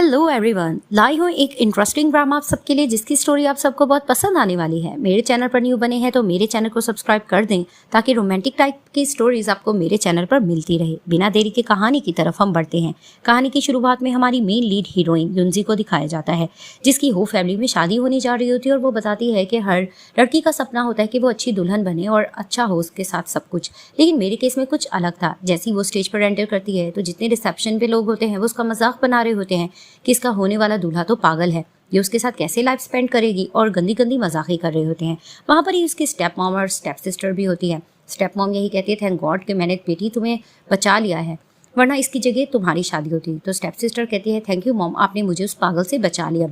Hello everyone, लाई हूँ एक interesting drama आप सबके लिए जिसकी स्टोरी आप सबको बहुत पसंद आने वाली है। मेरे चैनल पर न्यू बने हैं तो मेरे चैनल को सब्सक्राइब कर दें ताकि रोमांटिक टाइप की स्टोरीज आपको मेरे चैनल पर मिलती रहे। बिना देरी के कहानी की तरफ हम बढ़ते हैं। कहानी की शुरुआत में हमारी मेन लीड हीरोइन युनजी को दिखाया जाता है, जिसकी हो फैमिली में शादी होने जा रही होती है और वो बताती है कि हर लड़की का सपना होता है कि वो अच्छी दुल्हन बने और अच्छा हो उसके साथ सब कुछ। लेकिन मेरे केस में कुछ अलग था। जैसे ही वो स्टेज पर एंटर करती है तो जितने रिसेप्शन पे लोग होते हैं वो उसका मजाक बना रहे होते हैं कि इसका होने वाला दूल्हा तो पागल है, ये उसके साथ कैसे लाइफ स्पेंड करेगी, और गंदी गंदी मजाक कर रहे होते हैं। वहां पर ही उसकी स्टेप मॉम और स्टेप सिस्टर भी होती है। स्टेप मॉम यही कहती है, थैंक गॉड कि मैंने बेटी तुम्हें बचा लिया है, वरना इसकी जगह तुम्हारी शादी होती। तो स्टेप सिस्टर कहती है, थैंक यू मॉम, आपने मुझे उस पागल से बचा लिया।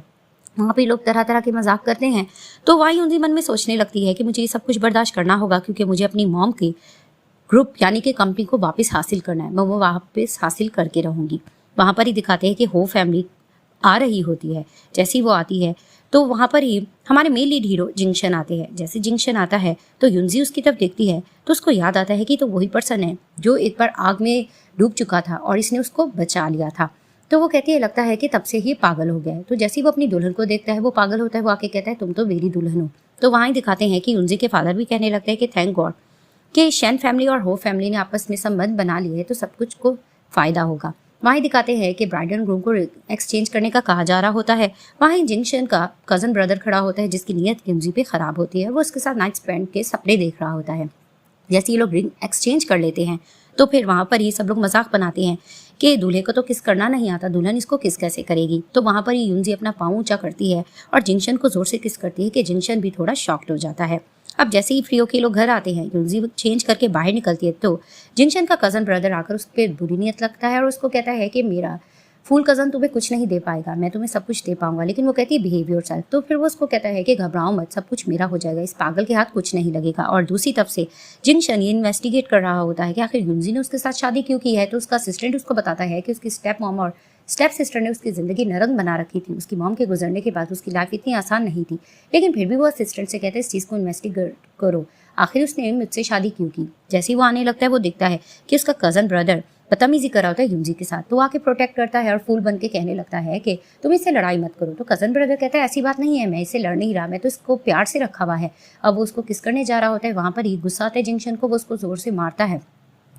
वहाँ पे लोग तरह तरह के मजाक करते हैं तो वही उनके मन में सोचने लगती है कि मुझे ये सब कुछ बर्दाश्त करना होगा, क्योंकि मुझे अपनी मॉम की ग्रुप यानी कि कंपनी को वापस हासिल करना है। मैं वो वापस हासिल करके रहूंगी। वहाँ पर ही दिखाते हैं कि हो फैमिली आ रही होती है। जैसे ही वो आती है तो वहाँ पर ही हमारे मेन लीड हीरो जिंक्शन आते हैं। जैसे जिंक्शन आता है तो युनजी उसकी तरफ देखती है तो उसको याद आता है कि तो वही पर्सन है जो एक बार आग में डूब चुका था और इसने उसको बचा लिया था। तो वो कहती है, लगता है कि तब से ही पागल हो गया है। तो जैसे ही वो अपनी दुल्हन को देखता है वो पागल होता है। वो आके कहता है, तुम तो मेरी दुल्हन हो। तो वहाँ ही दिखाते हैं कि युनजी के फादर भी कहने लगते हैं कि थैंक गॉड कि शेन फैमिली और हो फैमिली ने आपस में संबंध बना लिए है तो सब कुछ को फायदा होगा। वहीं दिखाते हैं कि ब्राइड एंड ग्रूम को एक्सचेंज करने का कहा जा रहा होता है। वहीं जिंक्शन का कजन ब्रदर खड़ा होता है जिसकी नीयत युनजी पे खराब होती है। वो उसके साथ नाइट स्पेंड के सपने देख रहा होता है। जैसे ये लोग रिंग एक्सचेंज कर लेते हैं तो फिर वहां पर ही सब लोग मजाक बनाते हैं कि दूल्हे को तो किस करना नहीं आता, दुल्हन इसको किस कैसे करेगी। तो वहां पर ही युनजी अपना पाँव ऊंचा करती है और जिंक्शन को जोर से किस करती है कि जिंक्शन भी थोड़ा शॉक्ड हो जाता है। अब जैसे ही फ्री होके लोग घर आते हैं, युनजी चेंज करके बाहर निकलती है तो जिंक्शन का कजन ब्रदर आकर उस पर बुरी नियत लगता है और उसको कहता है कि मेरा फूल कजन तुम्हें कुछ नहीं दे पाएगा, मैं तुम्हें सब कुछ दे पाऊंगा। लेकिन वो कहती है बिहेव योरसेल्फ। तो फिर वो उसको कहता है कि घबराओ मत, सब कुछ मेरा हो जाएगा, इस पागल के हाथ कुछ नहीं लगेगा। और दूसरी तरफ से जिंक्शन ये इन्वेस्टिगेट कर रहा होता है कि आखिर युनजी ने उसके साथ शादी क्यों की है। तो उसका असिस्टेंट उसको बताता है कि उसकी स्टेप मॉम और स्टेप सिस्टर ने उसकी जिंदगी नरक बना रखी थी। उसकी मॉम के गुजरने के बाद उसकी लाइफ इतनी आसान नहीं थी। लेकिन फिर भी वो असिस्टेंट से कहते हैं, इस चीज़ को इन्वेस्टिगेट करो, आखिर उसने मुझसे शादी क्यों की। जैसे ही वो आने लगता है वो देखता है कि उसका कजन ब्रदर बदतमीजी कर रहा होता है युनजी के साथ। तो वो आके प्रोटेक्ट करता है और फूल बन के कहने लगता है कि तुम इससे लड़ाई मत करो। तो कजन ब्रदर कहता है, ऐसी बात नहीं है, मैं इससे लड़ नहीं रहा, मैं तो इसको प्यार से रखा हुआ है। अब वो उसको किस करने जा रहा होता है। वहां पर ही गुस्सा आता है जिंक्शन को, वो उसको जोर से मारता है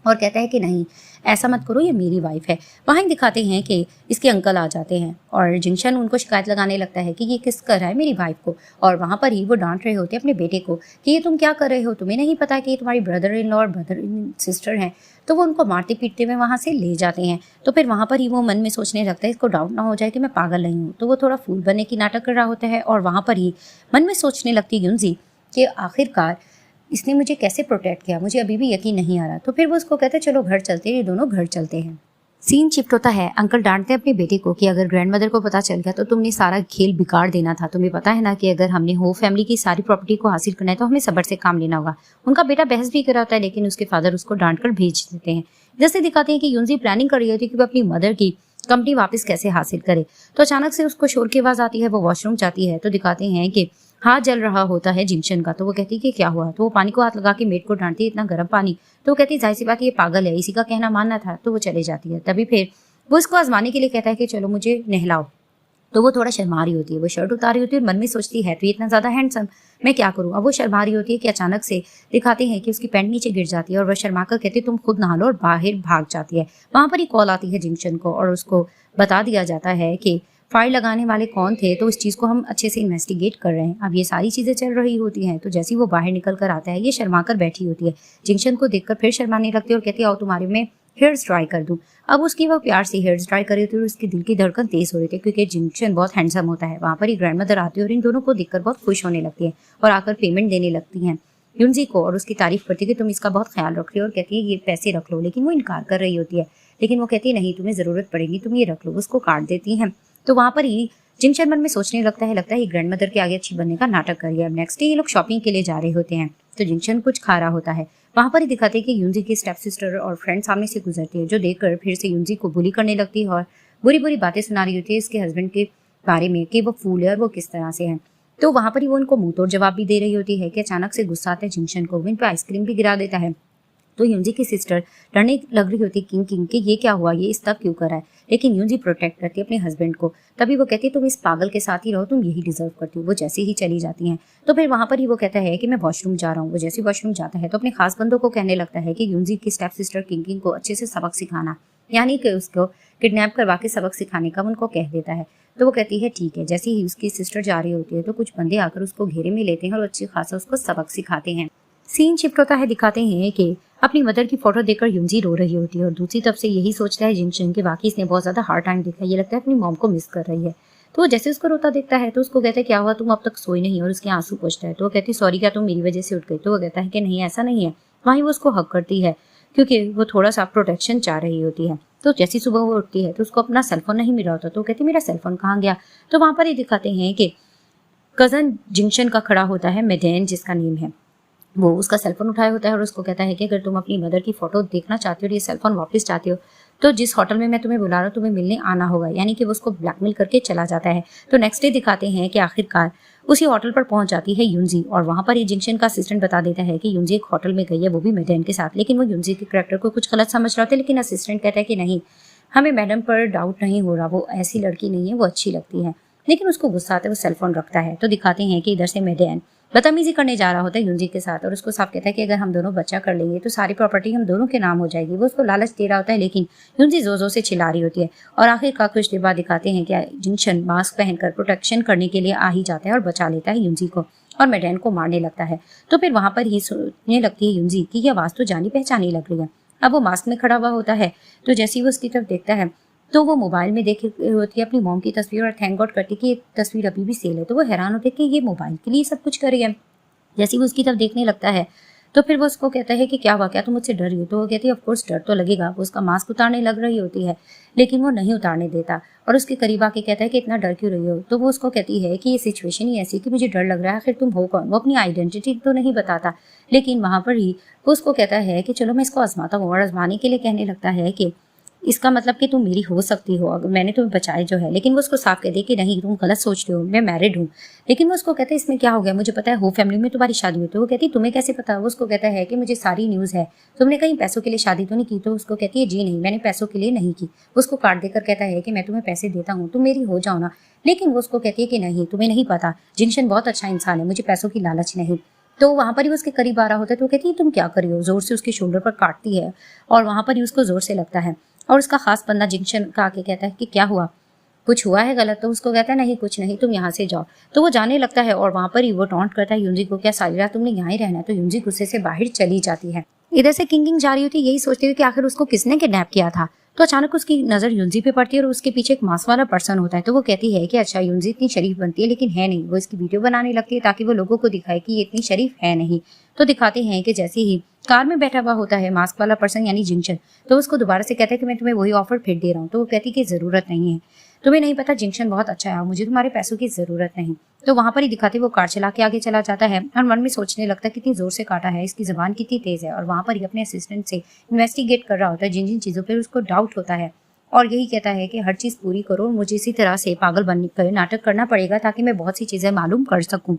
और कहता है कि नहीं ऐसा मत करो, ये मेरी वाइफ है। वहीं दिखाते हैं कि इसके अंकल आ जाते हैं और जिंक्शन उनको शिकायत लगाने लगता है कि ये किस कर रहा है मेरी वाइफ को। और वहां पर ही वो डांट रहे होते हैं अपने बेटे को कि ये तुम क्या कर रहे हो, तुम्हें नहीं पता कि ये तुम्हारी ब्रदर इन लॉ और ब्रदर इन सिस्टर हैं। तो वो उनको मारते पीटते हुए वहां से ले जाते हैं। तो फिर वहां पर ही वो मन में सोचने लगता है, इसको डाउट ना हो जाए कि मैं पागल नहीं हूँ। तो वो थोड़ा फूल बनने की नाटक कर रहा होता है और वहां पर ही मन में सोचने लगती है युनजी कि आखिरकार इसने मुझे कैसे प्रोटेक्ट किया, मुझे अभी भी यकीन नहीं आ रहा। तो फिर वो उसको कहते हैं, चलो घर चलते हैं। ये दोनों घर चलते हैं। सीन शिफ्ट होता है। अंकल डांटते हैं अपने बेटे को कि अगर ग्रैंडमदर को पता चल गया तो तुमने सारा खेल बिगाड़ देना था। तुम्हें पता है ना कि अगर हमने हो फैमिली की सारी प्रॉपर्टी को हासिल करना है तो हमें सब्र से काम लेना होगा। उनका बेटा बहस भी कर रहा होता है लेकिन उसके फादर उसको डांट कर भेज देते हैं। जैसे दिखाते हैं कि युनजी प्लानिंग कर रही होती है कि वो अपनी मदर की कंपनी वापस कैसे हासिल करे। तो अचानक से उसको शोर की आवाज आती है, वो वॉशरूम जाती है तो दिखाते हैं कि हाथ जल रहा होता है जिंक्शन का। तो वो कहती है कि क्या हुआ। तो वो पानी को हाथ लगा के मेड को डांटती है, इतना गर्म पानी। तो वो कहती है, जाहिर सी बात ये पागल है, इसी का कहना मानना था। तो वो चले जाती है। तभी फिर वो इसको आजमाने के लिए कहता है कि चलो मुझे नहलाओ। तो वो थोड़ा शर्मा रही होती है, वो शर्ट उतार रही होती है और मन में सोचती है तो ये इतना ज्यादा हैंडसम, मैं क्या करूँ। अब वो शर्मा रही होती है कि अचानक से दिखाते हैं कि उसकी पैंट नीचे गिर जाती है और वह शर्मा कर कहती है तुम खुद नहा लो और बाहर भाग जाती है। वहां पर ही कॉल आती है जिंक्शन को और उसको बता दिया जाता है कि फायर लगाने वाले कौन थे, तो इस चीज़ को हम अच्छे से इन्वेस्टिगेट कर रहे हैं। अब ये सारी चीज़ें चल रही होती हैं। तो जैसे ही वो बाहर निकल कर आता है ये शर्मा कर बैठी होती है। जिंक्शन को देखकर फिर शर्माने लगती है और कहती है, आओ तुम्हारे में हेयर्स ड्राई कर दूं। अब उसकी वो प्यार से हेयर्स ड्राई कर रही थी और उसकी दिल की धड़कन तेज हो रही थी क्योंकि जिंक्शन बहुत हैंडसम होता है। वहां पर ही ग्रैंडमदर आती है और इन दोनों को देखकर बहुत खुश होने लगती है और आकर पेमेंट देने लगती हैं युनजी को और उसकी तारीफ करती है कि तुम इसका बहुत ख्याल रख रही हो और कहती है ये पैसे रख लो। लेकिन वो इनकार कर रही होती है। लेकिन वो कहती है नहीं तुम्हें जरूरत पड़ेगी, तुम ये रख लो। उसको काट देती हैं। तो वहां पर ही जिंक्शन मन में सोचने लगता है ये ग्रैंडमदर के आगे अच्छी बनने का नाटक कर रही है। अब नेक्स्ट डे ये लोग शॉपिंग के लिए जा रहे होते हैं तो जिंक्शन कुछ खा रहा होता है। वहां पर ही दिखाते हैं कि युनजी की स्टेप सिस्टर और फ्रेंड सामने से गुजरती है जो देखकर फिर से युनजी को बुली करने लगती है और बुरी बुरी बातें सुना रही होती है इसके हस्बैंड के बारे में कि वो फूल है और वो किस तरह से है। तो वहां पर ही वो उनको मुंह तोड़ जवाब भी दे रही होती है कि अचानक से गुस्सा आता है जिंक्शन को, वो इन पर आइसक्रीम भी गिरा देता है। तो यूनजी की सिस्टर डरने लग रही होती किंग किंग कि ये क्या हुआ, ये इस तब क्यों करा है, लेकिन यूनजी प्रोटेक्ट करती है अपने हस्बैंड को। तभी वो कहती है तुम इस पागल के साथ ही रहो, तुम यही डिजर्व करती हो। वो जैसे ही चली जाती हैं तो फिर वहां पर ही वो कहता है कि मैं वॉशरूम जा रहा हूँ। वो जैसे वॉशरूम जाता है तो अपने खास बंदों को कहने लगता है कि यूनजी की स्टेप सिस्टर किंग किंग को अच्छे से सबक सिखाना, यानी कि उसको किडनैप करवा के सबक सिखाने का उनको कह देता है। तो वो कहती है ठीक है। जैसे ही उसकी सिस्टर जा रही होती है तो कुछ बंदे आकर उसको घेरे में लेते हैं और अच्छी खासा उसको सबक सिखाते हैं। सीन शिफ्ट होता है, दिखाते हैं कि अपनी मदर की फोटो देखकर यूनजी रो रही होती है और दूसरी तरफ से यही सोचता है जिंगशन कि वाकई इसने बहुत ज्यादा हार्ड टाइम देखा है, ये लगता है अपनी मॉम को मिस कर रही है। तो वो जैसे उसको रोता देखता है तो उसको कहता है क्या हुआ, तुम अब तक सोई नहीं, और उसके आंसू पोंछता है। तो वो कहती सॉरी, क्या तुम मेरी वजह से उठ गई। तो वो कहता है कि नहीं ऐसा नहीं है। वहीं वो उसको हक करती है क्योंकि वो थोड़ा सा प्रोटेक्शन चाह रही होती है। तो जैसी सुबह वो उठती है तो उसको अपना सेलफोन नहीं मिला होता। तो वो कहती मेरा सेलफोन कहाँ गया। तो वहां पर ही दिखाते हैं कि कजन जिंगशन का खड़ा होता है मेडेन जिसका नेम है। वो उसका सेलफोन उठाया होता है और उसको कहता है कि अगर तुम अपनी मदर की फोटो देखना चाहती हो और ये सेलफोन वापस चाहती हो तो जिस होटल में मैं तुम्हें बुला रहा हूँ तुम्हें मिलने आना होगा, यानी कि वो उसको ब्लैकमेल करके चला जाता है। तो नेक्स्ट डे दिखाते हैं कि आखिरकार उसी होटल पर पहुंच जाती है यूनजी और वहां पर ये जिंगशन का असिस्टेंट बता देता है कि यूनजी एक होटल में गई है, वो भी मेडेन के साथ। लेकिन वो यूनजी के कैरेक्टर को कुछ गलत समझ रहा होता है, लेकिन असिस्टेंट कहता है कि नहीं, हमें मैडम पर डाउट नहीं हो रहा, वो ऐसी लड़की नहीं है, वो अच्छी लगती है। लेकिन उसको गुस्सा आता है, वो सेलफोन रखता है। तो दिखाते हैं कि इधर से मेडेन बदतमीजी करने जा रहा होता है यूनजी के साथ और उसको साफ कहता है कि अगर हम दोनों बच्चा कर लेंगे तो सारी प्रॉपर्टी हम दोनों के नाम हो जाएगी। वो उसको लालच दे रहा होता है लेकिन यूनजी जोर जोर से चिल्ला रही होती है। और आखिरकार कुछ देर बाद दिखाते हैं कि जिंगशन मास्क पहनकर प्रोटेक्शन करने के लिए आ ही जाता है और बचा लेता है यूनजी को और मेडेन को मारने लगता है। तो फिर वहां पर ही सोचने लगती है यूनजी की यह आवाज तो जानी पहचानी लग रही है। अब वो मास्क में खड़ा हुआ होता है तो जैसे ही वो उसकी तरफ देखता है तो वो मोबाइल में देख होती है अपनी मॉम की तस्वीर और थैंक गॉड करती है कि ये तस्वीर अभी भी सेल है। तो वो हैरान होते कि ये मोबाइल के लिए सब कुछ कर रही है। जैसे वो उसकी तरफ देखने लगता है तो फिर वो उसको कहता है कि क्या हुआ, क्या तुम मुझसे डर रही हो। तो वो कहती है ऑफ कोर्स डर तो लगेगा। वो उसका मास्क उतारने लग रही होती है लेकिन वो नहीं उतारने देता और उसके करीब आके कहता है कि इतना डर क्यों रही हो। तो वो उसको कहती है कि ये सिचुएशन ही ऐसी कि मुझे डर लग रहा है, आखिर तुम हो कौन। वो अपनी आइडेंटिटी तो नहीं बताता लेकिन वहां पर ही वो उसको कहता है कि चलो मैं इसको आजमाता हूँ और आजमाने के लिए कहने लगता है कि इसका मतलब कि तुम मेरी हो सकती हो, अगर मैंने तुम्हें बचाए जो है। लेकिन वो उसको साफ कह दे कि नहीं तुम गलत सोच रहे हो, मैं मैरिड हूँ। लेकिन वो उसको कहता है इसमें क्या हो गया, मुझे पता है हो फैमिली में तुम्हारी शादी हुई। तो वो कहती है तुम्हें कैसे पता। वो उसको कहता है कि मुझे सारी न्यूज़ है, तुमने कहीं पैसों के लिए शादी तो नहीं की। तो उसको कहती है जी नहीं, मैंने पैसों के लिए नहीं की। उसको कार्ड देकर कहता है कि मैं तुम्हें पैसे देता हूँ, तुम मेरी हो जाओ ना। लेकिन वो उसको कहती है कि नहीं तुम्हें नहीं पता, जिंगशन बहुत अच्छा इंसान है, मुझे पैसों की लालच नहीं। तो वहां पर ही उसके करीब आ रहा होता है तो कहती है तुम क्या कर रही हो, जोर से उसके शोल्डर पर काटती है और वहां पर ही उसको जोर से लगता है। और उसका खास बंदा जिंगशन का आके कहता है कि क्या हुआ, कुछ हुआ है गलत। तो उसको कहता है नहीं कुछ नहीं, तुम यहाँ से जाओ। तो वो जाने लगता है और वहां पर ही वो टॉन्ट करता है यूनजी को, क्या सारी रात तुमने यहाँ ही रहना है। तो यूनजी गुस्से से बाहर चली जाती है। इधर से किंग जा रही होती है यही सोचती हुई कि आखिर उसको किसने किडनैप किया था। तो अचानक उसकी नजर यूनजी पे पड़ती है और उसके पीछे एक मास्क वाला पर्सन होता है। तो वो कहती है कि अच्छा यूनजी इतनी शरीफ बनती है लेकिन है नहीं। वो इसकी वीडियो बनाने लगती है ताकि वो लोगों को दिखाए कि ये इतनी शरीफ है नहीं। तो दिखाते हैं कि जैसे ही कार में बैठा हुआ होता है मास्क वाला पर्सन यानी जिंगशन, तो उसको दोबारा से कहता है कि मैं तुम्हें वही ऑफर फिर दे रहा हूँ। तो वो कहती कि जरूरत नहीं है, तुम्हें नहीं पता जिंगशन बहुत अच्छा है, मुझे तुम्हारे पैसों की जरूरत नहीं। तो वहां पर ही दिखाते वो कार चला के आगे चला जाता है और मन में सोचने लगता है कितनी जोर से काटा है, इसकी जुबान कितनी तेज है। और वहां पर ही अपने असिस्टेंट से इन्वेस्टिगेट कर रहा होता है जिन जिन चीजों पर उसको डाउट होता है और यही कहता है कि हर चीज पूरी करो, मुझे इसी तरह से पागल बनने कर नाटक करना पड़ेगा ताकि मैं बहुत सी चीजें मालूम कर सकूं।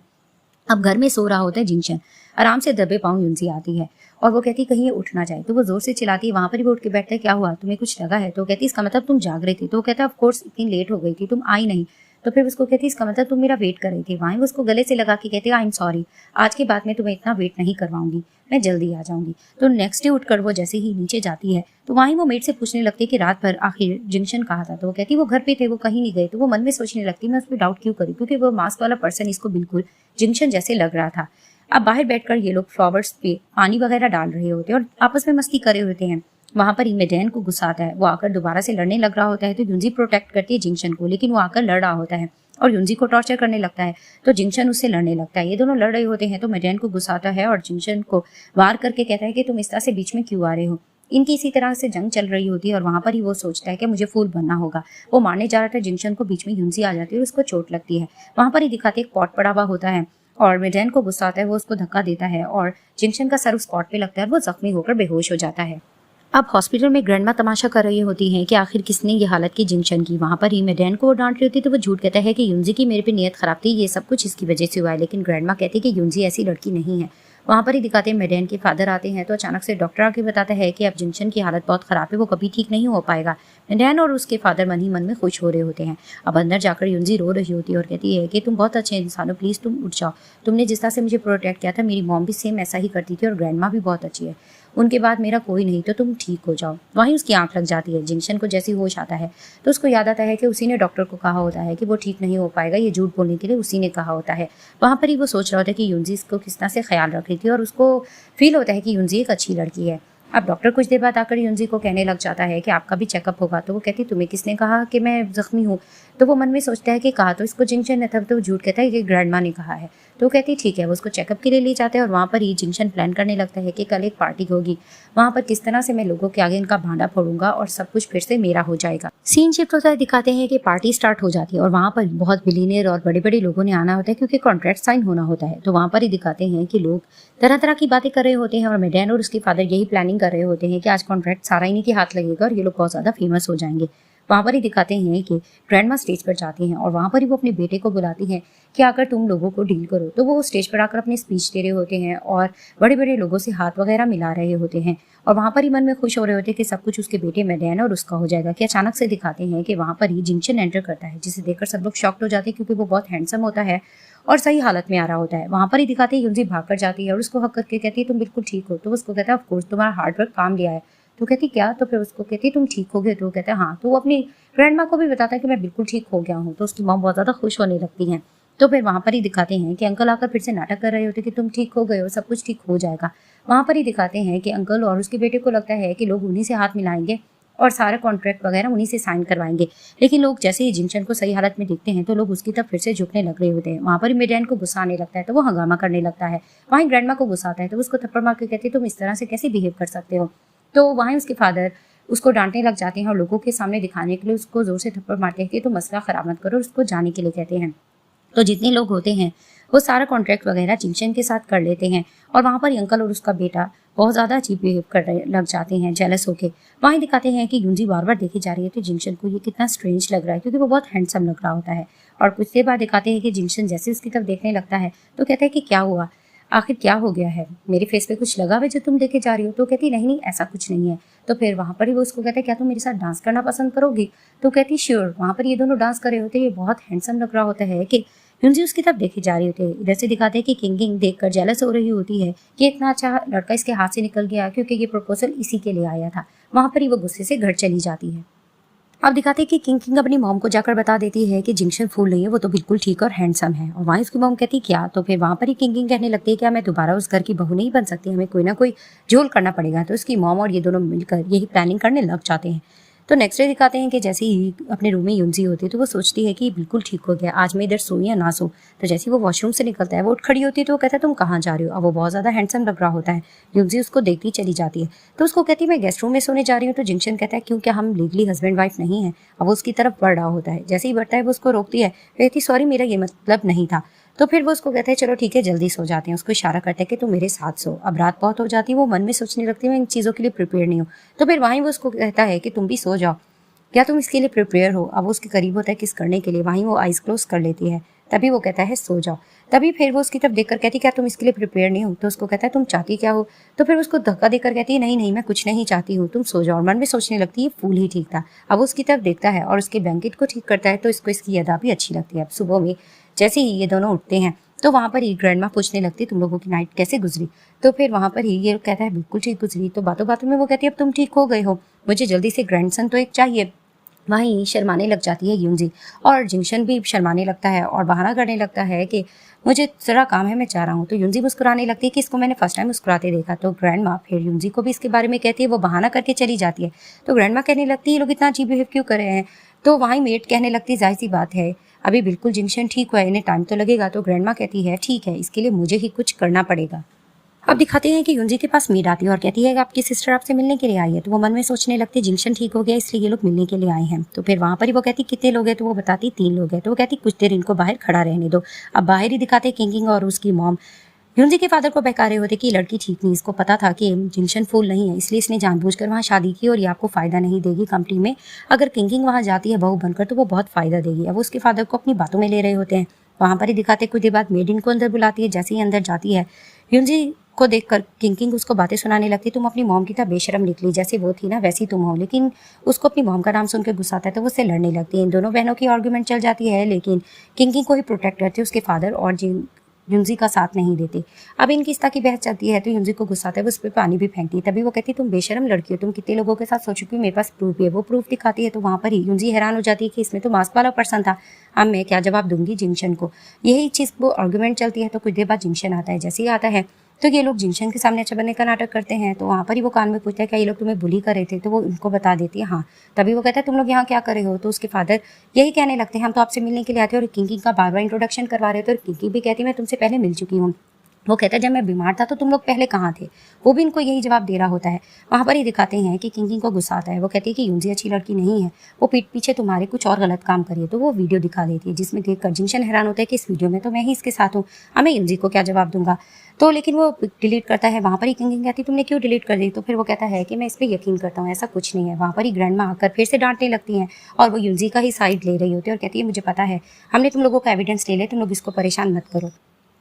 अब घर में सो रहा होता है जिंगशन, आराम से दबे पाँव यूनजी आती है और वो कहती कहीं ये उठ ना जाए। तो वो जोर से चिल्लाती है, वहां पर ही वो उठ के बैठता है, क्या हुआ तुम्हें कुछ लगा है। तो कहती इसका मतलब तुम जाग रही थी। तो वो कहता है ऑफ कोर्स इतनी लेट हो गई थी, तुम आई नहीं। तो फिर उसको कहती इसका मतलब तुम मेरा वेट कर रही थी। वहीं वो उसको गले से लगा के कहती आई एम सॉरी, आज के बाद मैं तुम्हें इतना वेट नहीं करवाऊंगी, मैं जल्दी आ जाऊंगी। तो नेक्स्ट डे उठकर वो जैसे ही नीचे जाती है तो वहीं वो मेड से पूछने लगती है कि रात भर आखिर जिंगशन कहा था। तो वो कहती वो घर पे थे, वो कहीं नहीं गए। तो वो मन में सोचने लगती मैं उस पर डाउट क्यों करी, क्योंकि वो मास्क वाला पर्सन इसको बिल्कुल जिंगशन जैसे लग रहा था। अब बाहर बैठकर ये लोग फ्लावर्स पे पानी वगैरह डाल रहे होते हैं और आपस में मस्ती करे होते हैं। वहां पर ही मेडेन को गुस्सा आता है, वो आकर दोबारा से लड़ने लग रहा होता है। तो यूनजी प्रोटेक्ट करती है जिंगशन को, लेकिन वो आकर लड़ रहा होता है और यूनजी को टॉर्चर करने लगता है। तो जिंगशन उससे लड़ने लगता है, ये दोनों लड़ रहे होते हैं। तो मेडेन को गुस्सा आता है और जिंगशन को वार करके कहता है कि तुम इस तरह से बीच में क्यों आ रहे हो। इनकी इसी तरह से जंग चल रही होती है और वहां पर ही वो सोचता है कि मुझे फूल बनना होगा। वो मारने जा रहा था जिंगशन को, बीच में यूनजी आ जाती है और उसको चोट लगती है। वहां पर ही दिखाते एक पॉट पड़ा हुआ होता है और मेडेन को गुस्सा आता है, वो उसको धक्का देता है और जिंगशन का सर उस पॉट पे लगता है और वो जख्मी होकर बेहोश हो जाता है। अब हॉस्पिटल में ग्रैंडमा तमाशा कर रही होती हैं कि आखिर किसने ये हालत की जिंगशन की। वहां पर ही मेडेन को डांट रही होती है तो वो झूठ कहता है कि यूनजी की मेरे पे नीयत खराब थी, ये सब कुछ इसकी वजह से हुआ है। लेकिन ग्रैंडमा कहती है कि यूनजी ऐसी लड़की नहीं है, वहाँ पर ही दिखाते हैं मेडेन के फादर आते हैं तो अचानक से डॉक्टर आके बताता है कि अब जिंशन की हालत बहुत ख़राब है, वो कभी ठीक नहीं हो पाएगा। मेडेन और उसके फादर मन ही मन में खुश हो रहे होते हैं। अब अंदर जाकर युंजी रो रही होती है और कहती है कि तुम बहुत अच्छे इंसान हो, प्लीज़ तुम उठ जाओ। तुमने जिस तरह से मुझे प्रोटेक्ट किया था, मेरी मॉम भी सेम ऐसा ही करती थी और ग्रैंड माँ भी बहुत अच्छी है, उनके बाद मेरा कोई नहीं, तो तुम ठीक हो जाओ। वहीं उसकी आंख लग जाती है। जिंशन को जैसे ही होश आता है तो उसको याद आता है कि उसी ने डॉक्टर को कहा होता है कि वो ठीक नहीं हो पाएगा, ये झूठ बोलने के लिए उसी ने कहा होता है। वहाँ पर ही वो सोच रहा होता है कि युंजी इसको किस तरह से ख्याल रख रही थी और उसको फील होता है कि युंजी एक अच्छी लड़की है। अब डॉक्टर कुछ देर बाद आकर युंजी को कहने लग जाता है कि आपका भी चेकअप होगा। तो वो कहती तुम्हें किसने कहा कि मैं जख्मी हूँ? तो वो मन में सोचता है कि कहा तो इसको जिंशन ने था, तो वो झूठ कहता है कि ग्रैंड माँ ने कहा है। तो वो कहती ठीक है, वो उसको चेकअप के लिए ले जाते हैं और वहाँ पर ही जिंशन प्लान करने लगता है कि कल एक पार्टी होगी, वहाँ पर किस तरह से मैं लोगों के आगे इनका भांडा फोड़ूंगा और सब कुछ फिर से मेरा हो जाएगा। सीन शिफ्ट होता है, दिखाते हैं कि पार्टी स्टार्ट हो जाती है और वहाँ पर बहुत बिलियनियर और बड़े बड़े लोगों ने आना होता है क्योंकि कॉन्ट्रैक्ट साइन होना होता है। तो वहाँ पर ही दिखाते हैं कि लोग तरह तरह की बातें कर रहे होते हैं और मेडेन और उसके फादर यही प्लानिंग कर रहे होते हैं कि आज कॉन्ट्रैक्ट सारा इन्हीं के हाथ लगेगा और ये लोग बहुत ज़्यादा फेमस हो जाएंगे। वहाँ पर ही दिखाते हैं कि ग्रैंडमा स्टेज पर जाती हैं और वहाँ पर ही वो अपने बेटे को बुलाती हैं कि आकर तुम लोगों को डील करो। तो वो स्टेज पर आकर अपनी स्पीच दे रहे होते हैं और बड़े बड़े लोगों से हाथ वगैरह मिला रहे होते हैं और वहाँ पर ही मन में खुश हो रहे होते हैं कि सब कुछ उसके बेटे मेडेन और उसका हो जाएगा। कि अचानक से दिखाते हैं कि वहाँ पर ही जिंशन एंटर करता है, जिसे देखकर सब लोग शॉक्ड हो जाते हैं क्योंकि वो बहुत हैंडसम होता है और सही हालत में आ रहा होता है। वहाँ पर ही दिखाते हैं युंजी भाग कर जाती है और उसको हक करके कहती है तुम बिल्कुल ठीक हो। तो उसको कहता है ऑफकोर्स तुम्हारा हार्ड वर्क काम लिया है। तो कहती क्या? तो फिर उसको कहती तुम ठीक हो गए? तो कहता है हाँ। तो वो अपनी ग्रैंड माँ को भी बताता है कि मैं बिल्कुल ठीक हो गया हूँ। तो उसकी मॉम बहुत ज़्यादा खुश होने लगती हैं। तो फिर वहाँ पर ही दिखाते हैं कि अंकल आकर फिर से नाटक कर रहे होते कि तुम ठीक हो गए हो, सब कुछ ठीक हो जाएगा। वहाँ पर ही दिखाते हैं कि अंकल और उसके बेटे को लगता है कि लोग उन्हीं से हाथ मिलाएंगे और सारा कॉन्ट्रैक्ट वगैरह उन्हीं से साइन करवाएंगे। लेकिन लोग जैसे ही जिंशन को सही हालत में देखते हैं तो लोग उसकी तरफ फिर से झुकने लग रहे होते हैं। वहाँ पर ही मेडेन को गुस्सा आने लगता है तो वो हंगामा करने लगता है। वहीं ग्रैंडमा को गुस्सा आता है तो उसको थप्पड़ मार के कहती है तुम इस तरह से कैसे बिहेव कर सकते हो। तो वहीं उसके फादर उसको डांटने लग जाते हैं और लोगों के सामने दिखाने के लिए उसको जोर से थप्पड़ मारते हैं कि तुम मसला खराब मत करो, उसको जाने के लिए कहते हैं। तो जितने लोग होते हैं वो सारा कॉन्ट्रैक्ट वगैरह जिंशन के साथ कर लेते हैं और वहाँ पर अंकल और उसका बेटा बहुत ज़्यादा अजीब बिहेव करने लग जाते हैं जेलस होके। वहीं दिखाते हैं कि युंजी बार बार देखी जा रही है तो जिंशन को ये कितना स्ट्रेंज लग रहा है क्योंकि वो बहुत हैंडसम लग रहा होता है। और कुछ देर बाद दिखाते हैं कि जिंशन जैसे उसकी तरफ देखने लगता है तो कहता है कि क्या हुआ, आखिर क्या हो गया है, मेरे फेस पे कुछ लगा हुआ जो तुम देखे जा रही हो? तो कहती नहीं नहीं ऐसा कुछ नहीं है। तो फिर वहाँ पर ही वो उसको कहता है क्या तुम मेरे साथ डांस करना पसंद करोगी? तो कहती श्योर। वहाँ पर ये दोनों डांस कर रहे होते हैं। ये बहुत हैंडसम लग रहा होता है कि युंजी उसकी तरफ देखी जा रही होती है। इधर से दिखाते हैं कि किंग देखकर जेलस हो रही होती है कि इतना अच्छा लड़का इसके हाथ से निकल गया क्योंकि ये प्रपोजल इसी के लिए आया था। वहाँ पर ही वो गुस्से से घर चली जाती है। अब दिखाते हैं कि किंग अपनी मॉम को जाकर बता देती है कि जिंशन फूल नहीं है, वो तो बिल्कुल ठीक और हैंडसम है। और वहीं उसकी मॉम कहती क्या? तो फिर वहाँ पर ही किंग कहने लगती है क्या मैं दोबारा उस घर की बहू नहीं बन सकती, हमें कोई ना कोई झोल करना पड़ेगा। तो उसकी मॉम और ये दोनों मिलकर यही प्लानिंग करने लग जाते हैं। तो नेक्स्ट डे दिखाते हैं कि जैसे ही अपने रूम में युंजी होती है तो वो सोचती है कि बिल्कुल ठीक हो गया, आज मैं इधर सोऊं या ना सो। तो जैसे ही वो वॉशरूम से निकलता है वो उठ खड़ी होती है तो वो कहता है तुम कहाँ जा रही हो। अब वो बहुत ज़्यादा हैंडसम लग रहा होता है। युंजी उसको देखती चली जाती है तो उसको कहती है मैं गेस्ट रूम में सोने जा रही हूँ। तो जिंशन कहता है क्यों, क्या हम लीगली हस्बैंड वाइफ नहीं है? अब वो उसकी तरफ बढ़ रहा होता है। जैसे ही बढ़ता है वो उसको रोकती है, कहती सॉरी मेरा ये मतलब नहीं था। तो फिर वो उसको कहते हैं चलो ठीक है जल्दी सो जाते हैं। उसको इशारा करते हैं कि तुम मेरे साथ सो। अब रात बहुत हो जाती है, वो मन में सोचने लगती है मैं इन चीज़ों के लिए प्रिपेयर नहीं हूँ। तो फिर वहीं वो उसको कहता है कि तुम भी सो जाओ, क्या तुम इसके लिए प्रिपेयर हो? अब वो उसके करीब होता है किस करने के लिए। वहीं वो आइज क्लोज कर लेती है। तभी वो कहता है सो जाओ। तभी फिर वो उसकी तरफ देखकर कहती क्या तुम इसके लिए प्रिपेयर नहीं हो? तो उसको कहता है तुम चाहती क्या हो? तो फिर उसको धक्का देकर कहती है नहीं नहीं मैं कुछ नहीं चाहती हूँ, तुम सो जाओ। और मन में सोचने लगती है फूल ही ठीक था। अब वो उसकी तरफ देखता है और उसके ब्लैंकेट को ठीक करता है तो इसको इसकी अदा भी अच्छी लगती है। अब सुबह में जैसे ही ये दोनों उठते हैं तो वहाँ पर ही ग्रैंडमा पूछने लगती तुम लोगों की नाइट कैसे गुजरी? तो फिर वहाँ पर ही ये कहता है बिल्कुल ठीक गुजरी। तो बातों बातों में वो कहती है अब तुम ठीक हो गए हो, मुझे जल्दी से ग्रैंडसन तो एक चाहिए। वहीं शर्माने लग जाती है युंजी और जिंशन भी शर्माने लगता है और बहाना करने लगता है कि मुझे जरा काम है मैं जा रहा हूँ। तो युंजी मुस्कुराने लगती है कि इसको मैंने फर्स्ट टाइम मुस्कुराते देखा। तो ग्रैंड माँ फिर युंजी को भी इसके बारे में कहती है, वो बहाना करके चली जाती है। तो ग्रैंड माँ कहने लगती है ये लोग इतना अजीब बिहेव क्यों कर रहे हैं? तो वहीं मेट कहने लगती जाहिर सी बात है अभी बिल्कुल जिंशन ठीक हुआ है, इन्हें टाइम तो लगेगा। तो ग्रैंड माँ कहती है ठीक है इसके लिए मुझे ही कुछ करना पड़ेगा। अब दिखाते हैं कि युंजी के पास मेड आती है और कहती है कि आपकी सिस्टर आपसे मिलने के लिए आई है। तो वो मन में सोचने लगती है जिंशन ठीक हो गया इसलिए ये लोग मिलने के लिए आए हैं। तो फिर वहाँ पर ही वो कहती कितने लोग हैं? तो वो बताती 3 लोग हैं। तो वो कहती कुछ देर इनको बाहर खड़ा रहने दो। अब बाहर ही दिखाते किंग और उसकी मॉम युंजी के फादर को बहका रहे होते कि लड़की ठीक नहीं, इसको पता था कि जिंशन फूल नहीं है इसलिए इसने जानबूझकर वहाँ शादी की और ये आपको फ़ायदा नहीं देगी कंपनी में। अगर किंग वहाँ जाती है बहू बनकर तो वो बहुत फ़ायदा देगी। अब उसके फादर को अपनी बातों में ले रहे होते हैं। वहाँ पर ही दिखाते कुछ देर बाद मेड इनको अंदर बुलाती है। जैसे ही अंदर जाती है युनजी को देखकर किंग उसको बातें सुनाने लगती, तुम अपनी मॉम की तरह बेशरम निकली, जैसे वो थी ना वैसी तुम हो। लेकिन उसको अपनी मॉम का नाम सुनकर गुस्सा आता है तो वो उससे लड़ने लगती है। इन दोनों बहनों की आर्गुमेंट चल जाती है, लेकिन किंग को ही प्रोटेक्ट करते उसके फादर और युनजी का साथ नहीं देते। अब इनकी इस तरह की बहस चलती है तो युनजी को गुस्सा आता है, वो उस पर पानी भी फेंकती है। तभी वो कहती है तुम बेशरम लड़की हो, तुम कितने लोगों के साथ सो चुकी हो, मेरे पास प्रूफ भी है। वो प्रूफ दिखाती है तो वहाँ पर ही युनजी हैरान हो जाती है कि इसमें तो मास्क वाला पर्सन था, अब मैं क्या जवाब दूंगी जिंगशन को। यही चीज़ वो आर्गुमेंट चलती है तो कुछ देर बाद जिंगशन आता है। जैसे ही आता है तो ये लोग जिंगशन के सामने अच्छा बनने का नाटक करते हैं। तो वहाँ पर ही वो कान में पूछता है क्या ये लोग तुम्हें बुली कर रहे थे, तो वो उनको बता देती है हाँ। तभी वो कहता है तुम लोग यहाँ क्या कर रहे हो, तो उसके फादर यही कहने लगते हैं हम तो आपसे मिलने के लिए आते हैं, और किंग का बार बार इंट्रोडक्शन करवा रहे थे। और किंग भी कहती मैं तुमसे पहले मिल चुकी हूँ। वो कहता है जब मैं बीमार था तो तुम लोग पहले कहाँ थे, वो भी इनको यही जवाब दे रहा होता है। वहाँ पर ही दिखाते हैं कि किंग को गुस्सा आता है। वो कहती है कि युनजी अच्छी लड़की नहीं है, वो पीठ पीछे तुम्हारे कुछ और गलत काम करिए। तो वो वीडियो दिखा देती है जिसमें देखकर जिंगशन हैरान होता है कि इस वीडियो में तो मैं ही इसके साथ हूँ, अब मैं युनजी को क्या जवाब दूंगा। तो लेकिन वो डिलीट करता है। वहाँ पर ही किंग कहती है तुमने क्यों डिलीट कर दी, तो फिर वो कहता है कि मैं इस पर यकीन करता हूँ, ऐसा कुछ नहीं है। वहाँ पर ही ग्रैंडमा आकर फिर से डांटने लगती हैं और वो युनजी का ही साइड ले रही होती है और कहती है मुझे पता है हमने तुम लोगों का एविडेंस ले लिया, तुम लोग इसको परेशान मत करो।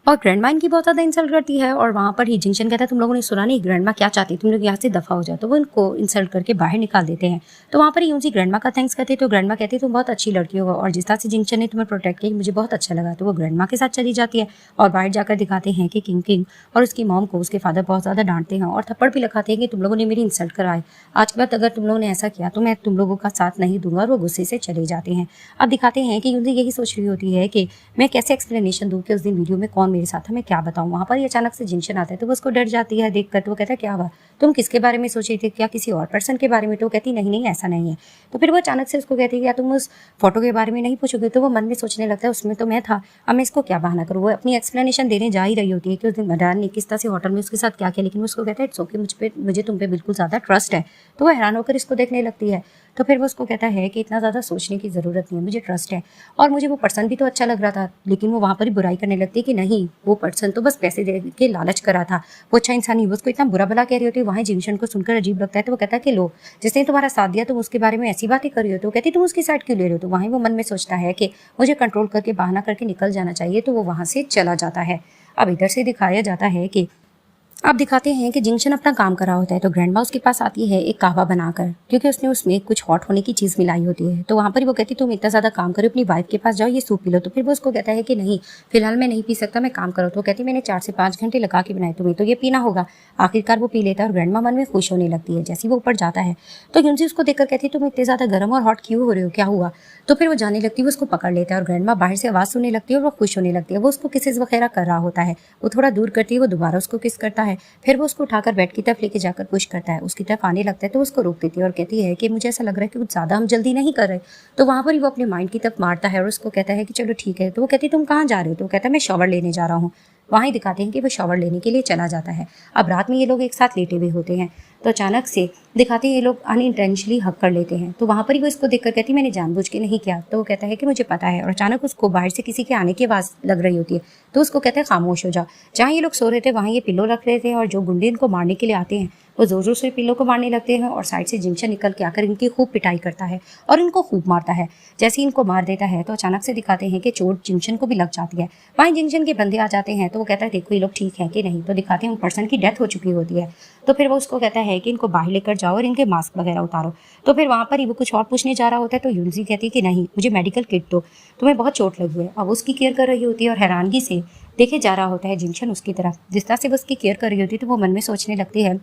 और ग्रैंडमा इनकी बहुत ज़्यादा इंसल्ट करती है। और वहाँ पर ही जिंगशन कहता है तुम लोगों ने सुना नहीं ग्रैंडमा क्या चाहती, तुम लोग यहाँ से दफा हो जाओ। तो वो इनको इंसल्ट करके बाहर निकाल देते हैं। तो वहाँ पर युनजी ग्रैंडमा का थैंक्स करते हैं। तो ग्रैंडमा कहती है तुम बहुत अच्छी लड़की हो और जिस तरह से जिंगशन ने तुम्हें प्रोटेक्ट किया मुझे बहुत अच्छा लगा। तो वो ग्रैंडमा के साथ चली जाती है और बाहर जाकर दिखाते हैं कि किंग और उसकी मॉम को उसके फादर बहुत ज़्यादा डांटते हैं और थप्पड़ भी लगाते हैं कि तुम लोगों ने मेरी इंसल्ट कराई, आज के बाद अगर तुम लोगों ने ऐसा किया तो मैं तुम लोगों का साथ नहीं दूंगा। और वो गुस्से से चले जाते हैं। अब दिखाते हैं कि युनजी यही सोच रही होती है कि मैं कैसे एक्सप्लेनेशन दूँ कि उस दिन वीडियो में कौन मेरे साथ है, मैं क्या बताऊँ। वहाँ पर ही अचानक से जिंगशन आता है तो वो उसको डर जाती है देखकर। तो वो कहता है क्या हुआ, तुम किसके बारे में सोच रही थी, क्या किसी और पर्सन के बारे में। तो वो कहती नहीं नहीं ऐसा नहीं है। तो फिर वो अचानक से उसको कहती है क्या तुम उस फोटो के बारे में नहीं पूछोगे। तो वो मन में सोचने लगता है उसमें तो मैं था, अब मैं इसको क्या बहाना करूँ। वो अपनी एक्सप्लेनेशन देने जा ही रही होती है कि उस दिन मदान ने किस तरह से होटल में उसके साथ क्या किया, लेकिन उसको कहता है इट्स ओके, मुझे तुम पे बिल्कुल ज़्यादा ट्रस्ट है। तो वो हैरान होकर इसको देखने लगती है। तो फिर वो उसको कहता है कि इतना ज़्यादा सोचने की ज़रूरत नहीं है, मुझे ट्रस्ट है और मुझे वो पर्सन भी तो अच्छा लग रहा था। लेकिन वो वहाँ पर ही बुराई करने लगती है कि नहीं वो पर्सन तो बस पैसे दे के लालच करा था, वो अच्छा इंसान नहीं। वो उसको इतना बुरा भला कह रही होती है। वहाँ जिंगशन को सुनकर अजीब लगता है। तो वो कहता है कि लो जिसने तुम्हारा साथ दिया तुम उसके बारे में ऐसी बातें कर रही हो। तो कहती तुम उसकी साइड क्यों ले रहे हो। तो वहीं वो मन में सोचता है कि मुझे कंट्रोल करके बहाना करके निकल जाना चाहिए। तो वो वहाँ से चला जाता है। अब इधर से दिखाया जाता है कि अब दिखाते हैं कि जिंगशन अपना काम कर रहा होता है तो ग्रैंडमा उसके पास आती है एक कहवा बनाकर, क्योंकि उसने उसमें कुछ हॉट होने की चीज़ मिलाई होती है। तो वहाँ पर वो कहती तुम इतना ज़्यादा काम करो, अपनी वाइफ के पास जाओ ये सूप पी लो। तो फिर वो उसको कहता है कि नहीं फिलहाल मैं नहीं पी सकता, मैं काम करो। तो कहती मैंने 4 से 5 घंटे लगा के बनाए, तुम्हें तो ये पीना होगा। आखिरकार वो पी लेता है और ग्रैंडमा मन में खुश होने लगती है। जैसे वो ऊपर जाता है तो युनजी उसको देखकर कहती तुम इतने ज़्यादा गर्म और हॉट क्यों हो रहे हो, क्या हुआ। तो फिर वो जाने लगती है, वो उसको पकड़ लेता है और ग्रैंडमा बाहर से आवाज़ सुनने लगती है और वो खुश होने लगती है। वो उसको किसेस वगैरह कर रहा होता है, वो थोड़ा दूर करती है, वो दोबारा उसको किस करता है। फिर वो उसको उठाकर बेड की तरफ लेके जाकर पुश करता है, उसकी तरफ आने लगता है तो उसको रोक देती है और कहती है कि मुझे ऐसा लग रहा है कि कुछ ज़्यादा हम जल्दी नहीं कर रहे। तो वहाँ पर ही वो अपने माइंड की तरफ मारता है और उसको कहता है कि चलो ठीक है। तो वो कहती तुम कहाँ जा रहे हो। तो वो कहता है मैं शॉवर लेने जा रहा हूँ। वहाँ ही दिखाते हैं कि वो शॉवर लेने के लिए चला जाता है। अब रात में ये लोग एक साथ लेटे हुए होते हैं तो अचानक से दिखाते हैं ये लोग अनइंटेंशनली हक कर लेते हैं। तो वहाँ पर ही वो इसको देखकर कहती मैंने जानबूझ के नहीं किया। तो वो कहता है कि मुझे पता है। और अचानक उसको बाहर से किसी के आने की आवाज़ लग रही होती है तो उसको कहता है खामोश हो जाओ। जहाँ ये लोग सो रहे थे वहाँ ये पिल्लो रख रहे थे और जो गुंडे इनको मारने के लिए आते हैं वो जोर जोर से पिल्लो को मारने लगते हैं और साइड से जिंगशन निकल के आकर इनकी खूब पिटाई करता है और इनको खूब मारता है। जैसे ही इनको मार देता है तो अचानक से दिखाते हैं कि चोट जिंगशन को भी लग जाती है। वहीं जिंगशन के बंदे आ जाते हैं तो वो कहता है देखो ये लोग ठीक है कि नहीं। तो दिखाते हैं उन पर्सन की डेथ हो चुकी होती है। तो फिर वो उसको कहता है कि इनको बाहर लेकर जाओ और इनके मास्क वगैरह उतारो। तो फिर वहाँ पर ही वो कुछ और पूछने जा रहा होता है तो युनजी कहती है कि नहीं मुझे मेडिकल किट दो, तुम्हें बहुत चोट लगी है। अब उसकी केयर कर रही होती है और हैरानगी से देखे जा रहा होता है जिंगशन उसकी तरफ। जिस तरह से वो उसकी केयर कर रही होती है तो वो मन में सोचने लगती है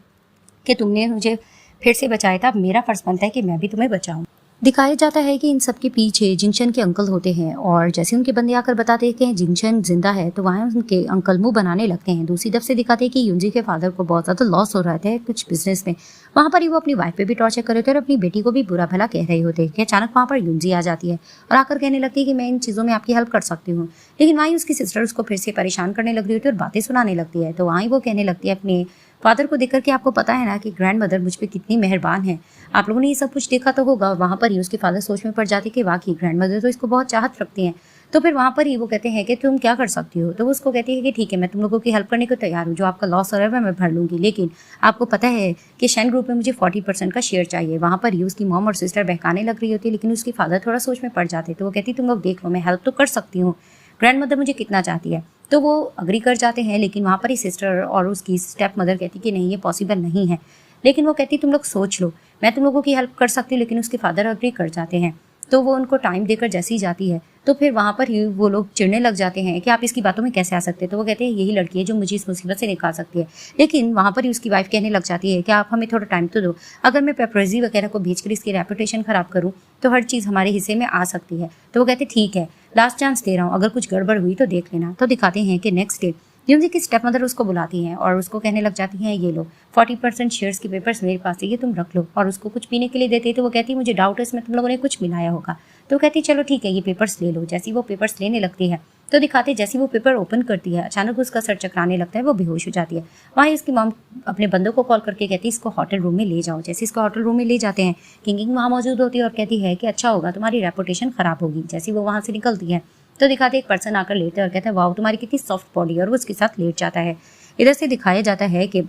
कि तुमने मुझे फिर से बचाया था, अब मेरा फर्ज बनता है कि मैं भी तुम्हें बचाऊं। दिखाया जाता है कि इन सब के पीछे जिंगशन के अंकल होते हैं और जैसे उनके बंदे आकर बताते हैं कि जिंगशन जिंदा है तो वहाँ उनके अंकल मुंह बनाने लगते हैं। दूसरी तरफ से दिखाते हैं कि युनजी के फादर को बहुत ज़्यादा लॉस हो रहा था कुछ बिजनेस में। वहाँ पर ही वो अपनी वाइफ पे भी टॉर्चर कर रहे थे और अपनी बेटी को भी बुरा भला कह रहे होते हैं कि अचानक वहाँ पर युनजी आ जाती है और आकर कहने लगती है कि मैं इन चीज़ों में आपकी हेल्प कर सकती हूँ। लेकिन वहीं उसकी सिस्टर उसको फिर से परेशान करने लग रही होती है और बातें सुनाने लगती है। तो वहीं वो कहने लगती है अपने फादर को देखकर कि आपको पता है ना कि ग्रैंड मदर मुझ पर कितनी मेहरबान है, आप लोगों ने ये सब कुछ देखा तो होगा। वहाँ पर ही उसके फादर सोच में पड़ जाते कि वाकई ग्रैंड मदर तो इसको बहुत चाहत रखती हैं। तो फिर वहाँ पर ही वो कहते हैं कि तुम क्या कर सकती हो। तो वो उसको कहती है कि ठीक है मैं तुम लोगों की हेल्प करने को तैयार हूँ, जो आपका लॉस हो रहा है मैं भर लूँगी, लेकिन आपको पता है कि शैन ग्रुप में मुझे 40% का शेयर चाहिए। वहाँ पर ही उसकी मॉम और सिस्टर बहकाने लग रही होती है लेकिन उसकी फादर थोड़ा सोच में पड़ जाते। तो वो कहती तुम लोग देख लो मैं हेल्प तो कर सकती हूँ, ग्रैंड मदर मुझे कितना चाहती है। तो वो अग्री कर जाते हैं, लेकिन वहाँ पर ही सिस्टर और उसकी स्टेप मदर कहती कि नहीं, ये पॉसिबल नहीं है। लेकिन वो कहती तुम लोग सोच लो, मैं तुम लोगों की हेल्प कर सकती हूँ। लेकिन उसके फादर अग्री कर जाते हैं। तो वो उनको टाइम देकर जैसे ही जाती है तो फिर वहाँ पर ही वो लोग चिढ़ने लग जाते हैं कि आप इसकी बातों में कैसे आ सकते हैं। तो वो कहते हैं यही लड़की है जो मुझे इस मुसीबत से निकाल सकती है। लेकिन वहाँ पर ही उसकी वाइफ कहने लग जाती है कि आप हमें थोड़ा टाइम तो दो, अगर मैं पेपरेजी वगैरह को भेजकर इसकी रेपुटेशन खराब करूँ तो हर चीज़ हमारे हिस्से में आ सकती है। तो वो कहते ठीक है, लास्ट चांस दे रहा हूँ, अगर कुछ गड़बड़ हुई तो देख लेना। तो दिखाते हैं कि नेक्स्ट डे यूनजी की स्टेप मदर उसको बुलाती हैं और उसको कहने लग जाती हैं ये लो 40% शेयर्स के पेपर्स मेरे पास है, ये तुम रख लो। और उसको कुछ पीने के लिए देते हैं। तो वो कहती है मुझे डाउट है इसमें तुम लोगों ने कुछ मिलाया होगा। तो वो कहती है चलो ठीक है, ये पेपर्स ले लो। जैसे वो पेपर्स लेने लगती है तो दिखाते जैसे वो पेपर ओपन करती है अचानक उसका सर चकराने लगता है, वो बेहोश हो जाती है। वहाँ इसकी मॉम अपने बंदों को कॉल करके कहती है इसको होटल रूम में ले जाओ। जैसे इसको होटल रूम में ले जाते हैं, किंग वहाँ मौजूद होती है और कहती है कि अच्छा होगा, तुम्हारी रेपुटेशन खराब होगी। जैसे वो वहाँ से निकलती है तो दिखाते एक पर्सन आकर लेटता है और कहता है वाह तुम्हारी कितनी सॉफ्ट बॉडी है, और वो उसके साथ लेट जाता है। इधर से दिखाया जाता है कि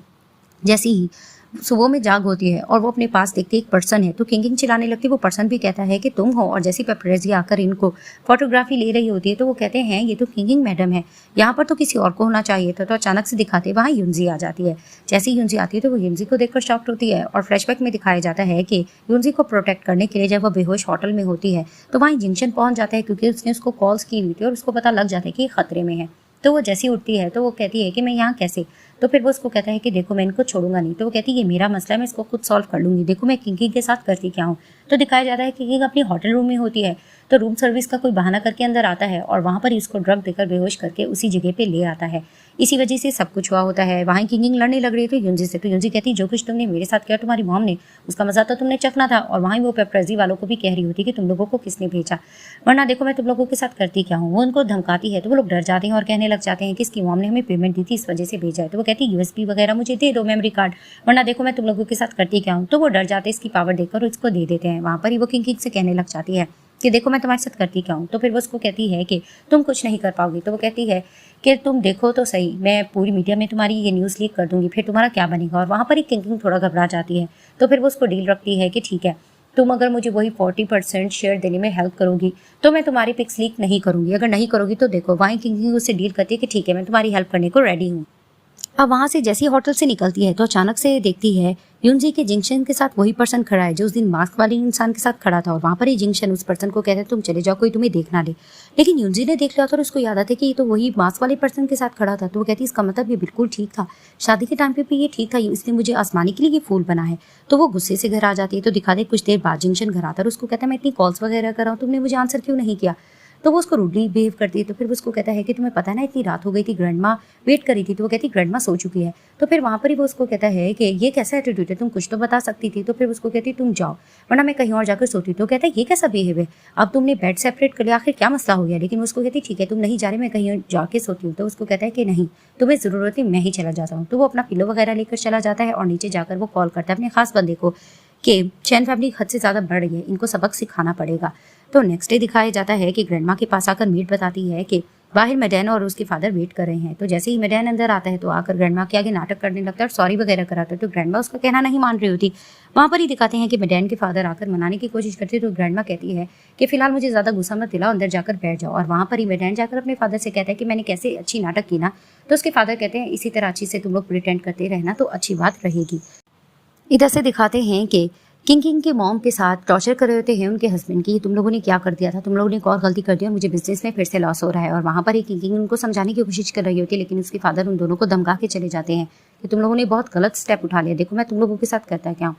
जैसे ही सुबह में जाग होती है और वो अपने पास देखते एक पर्सन है तो किंग चिल्लाने लगती है। वो पर्सन भी कहता है कि तुम हो। और जैसी पेपरेजी आकर इनको फोटोग्राफी ले रही होती है तो वो कहते हैं ये तो किंग मैडम है, यहाँ पर तो किसी और को होना चाहिए था। तो अचानक से दिखाते वहाँ यूनजी आ जाती है। जैसे ही यूनजी आती है तो वो यूनजी को देखकर शॉक्ड होती है। और फ्लैशबैक में दिखाया जाता है कि यूनजी को प्रोटेक्ट करने के लिए जब वो बेहोश होटल में होती है तो वहाँ जंक्शन पहुंच जाता है, क्योंकि उसने उसको कॉल्स की हुई थी और उसको पता लग जाता है कि ये खतरे में है। तो वो जैसी उठती है तो वो कहती है कि मैं यहाँ कैसे। तो फिर वो उसको कहता है कि देखो मैं इनको छोड़ूंगा नहीं। तो वो कहती है ये मेरा मसला है, मैं इसको खुद सॉल्व कर लूंगी, देखो मैं किंग के साथ करती क्या हूँ। तो दिखाया जाता है कि किंग अपनी होटल रूम में होती है तो रूम सर्विस का कोई बहाना करके अंदर आता है और वहाँ पर इसको ड्रग देकर बेहोश करके उसी जगह पे ले आता है। इसी वजह से सब कुछ हुआ होता है। वहाँ किंग लड़ने लग रही थी यूनजी से। तो यूनजी कहती जो कुछ तुमने मेरे साथ किया तुम्हारी मॉम ने, उसका मजा तो तुमने चखना था। और वहाँ वो पेपरेजी वालों को भी कह रही होती कि तुम लोगों को किसने भेजा, वरना देखो मैं तुम लोगों के साथ करती क्या हूँ। वो उनको धमकाती है तो वो लोग डर जाते हैं और कहने लग जाते हैं कि इसकी मॉम ने हमें पेमेंट दी थी इस वजह से भेजा है। तो वो कहती यूएसबी वगैरह मुझे दे दो, मेमोरी कार्ड, वरना देखो मैं तुम लोगों के साथ करती क्या हूँ। तो वो डर जाते हैं इसकी पावर देखकर और इसको दे देते हैं। वहाँ पर ही वो किंग से कहने लग जाती है कि देखो मैं तुम्हारे साथ करती क्या हूँ। तो फिर वो उसको कहती है कि तुम कुछ नहीं कर पाओगी। तो वो कहती है कि तुम देखो तो सही, मैं पूरी मीडिया में तुम्हारी ये न्यूज़ लीक कर दूंगी, फिर तुम्हारा क्या बनेगा। और वहाँ पर ही किंग थोड़ा घबरा जाती है। तो फिर वो उसको डील रखती है कि ठीक है तुम अगर मुझे वही 40% शेयर देने में हेल्प करोगी तो मैं तुम्हारी पिक्स लीक नहीं करूँगी, अगर नहीं करोगी तो देखो। वहीं किंग उससे डील करती है कि ठीक है मैं तुम्हारी हेल्प करने को रेडी हूँ। अब वहाँ से जैसी होटल से निकलती है तो अचानक से देखती है यूनजी के जंक्शन के साथ वही पर्सन खड़ा है जो उस दिन मास्क वाले इंसान के साथ खड़ा था। और वहाँ पर ही जंक्शन उस पर्सन को कहता है तुम चले जाओ, कोई तुम्हें देख ना ले। लेकिन यूनजी ने देख लिया था और उसको याद आता है कि ये तो वही मास्क वाले पर्सन के साथ खड़ा था। तो वो कहती है इसका मतलब ये बिल्कुल ठीक था, शादी के टाइम पे भी ये ठीक था, इसने मुझे आसमानी के लिए ये फूल बना है। तो वो गुस्से से घर आ जाती है। तो दिखा दे कुछ देर बाद जंक्शन घर आता है और उसको कहता है मैं इतनी कॉल्स वगैरह कर रहा हूँ, तुमने मुझे आंसर क्यों नहीं किया। तो वो उसको रूडली बिहेव करती है। तो फिर वो उसको कहता है कि तुम्हें पता है ना इतनी रात हो गई थी, ग्रैंडमा वेट करी थी। तो वो कहती ग्रैंडमा सो चुकी है। तो फिर वहाँ पर ही वो उसको कहता है कि ये कैसा एटीट्यूड है, तुम कुछ तो बता सकती थी। तो फिर उसको कहती तुम जाओ वरना मैं कहीं और जाकर सोती। तो कहता है ये कैसा बिहेव है, अब तुमने बेड सेपरेट कर लिया, आखिर क्या मसला हो गया। लेकिन उसको कहती ठीक है तुम नहीं जा रहे, मैं कहीं और जाके सोती हूँ। तो उसको कहता है कि नहीं तुम्हें ज़रूरत है, मैं ही चला जाता हूँ। तो वो अपना पिलो वगैरह लेकर चला जाता है और नीचे जाकर वो कॉल करता है अपने खास बंदे को कि चैन फैमिली हद से ज़्यादा बढ़ रही है, इनको सबक सिखाना पड़ेगा। तो नेक्स्ट डे दिखाया जाता है कि ग्रैंडमा के पास आकर मीट बताती है कि बाहर मेडैन और उसके फादर वेट कर रहे हैं। तो जैसे ही मेडैन अंदर आता है तो आकर ग्रैंडमा के आगे नाटक करने लगता है और सॉरी वगैरह कराता है। तो ग्रैंडमा उसका कहना नहीं मान रही होती। वहाँ पर ही दिखाते हैं कि मेडैन के फादर आकर मनाने की कोशिश करते हैं। तो ग्रैंडमा कहती है कि फिलहाल मुझे ज़्यादा गुस्सा मत दिलाओ, अंदर जाकर बैठ जाओ। और वहाँ पर ही मेडैन जाकर अपने फादर से कहता है कि मैंने कैसे अच्छी नाटक की ना। तो उसके फादर कहते हैं इसी तरह अच्छी से तुम लोग प्रिटेंड करते रहना तो अच्छी बात रहेगी। इधर से दिखाते हैं कि किंग के मॉम के साथ टॉर्चर कर रहे होते हैं उनके हस्बैंड की, तुम लोगों ने क्या कर दिया था, तुम लोगों ने एक और गलती कर दी और मुझे बिजनेस में फिर से लॉस हो रहा है। और वहाँ पर ही किंग उनको समझाने की कोशिश कर रही होती है, लेकिन उसके फादर उन दोनों को धमका के चले जाते हैं कि तुम लोगों ने बहुत गलत स्टेप उठा लिया, देखो मैं तुम लोगों के साथ करता क्या हूँ।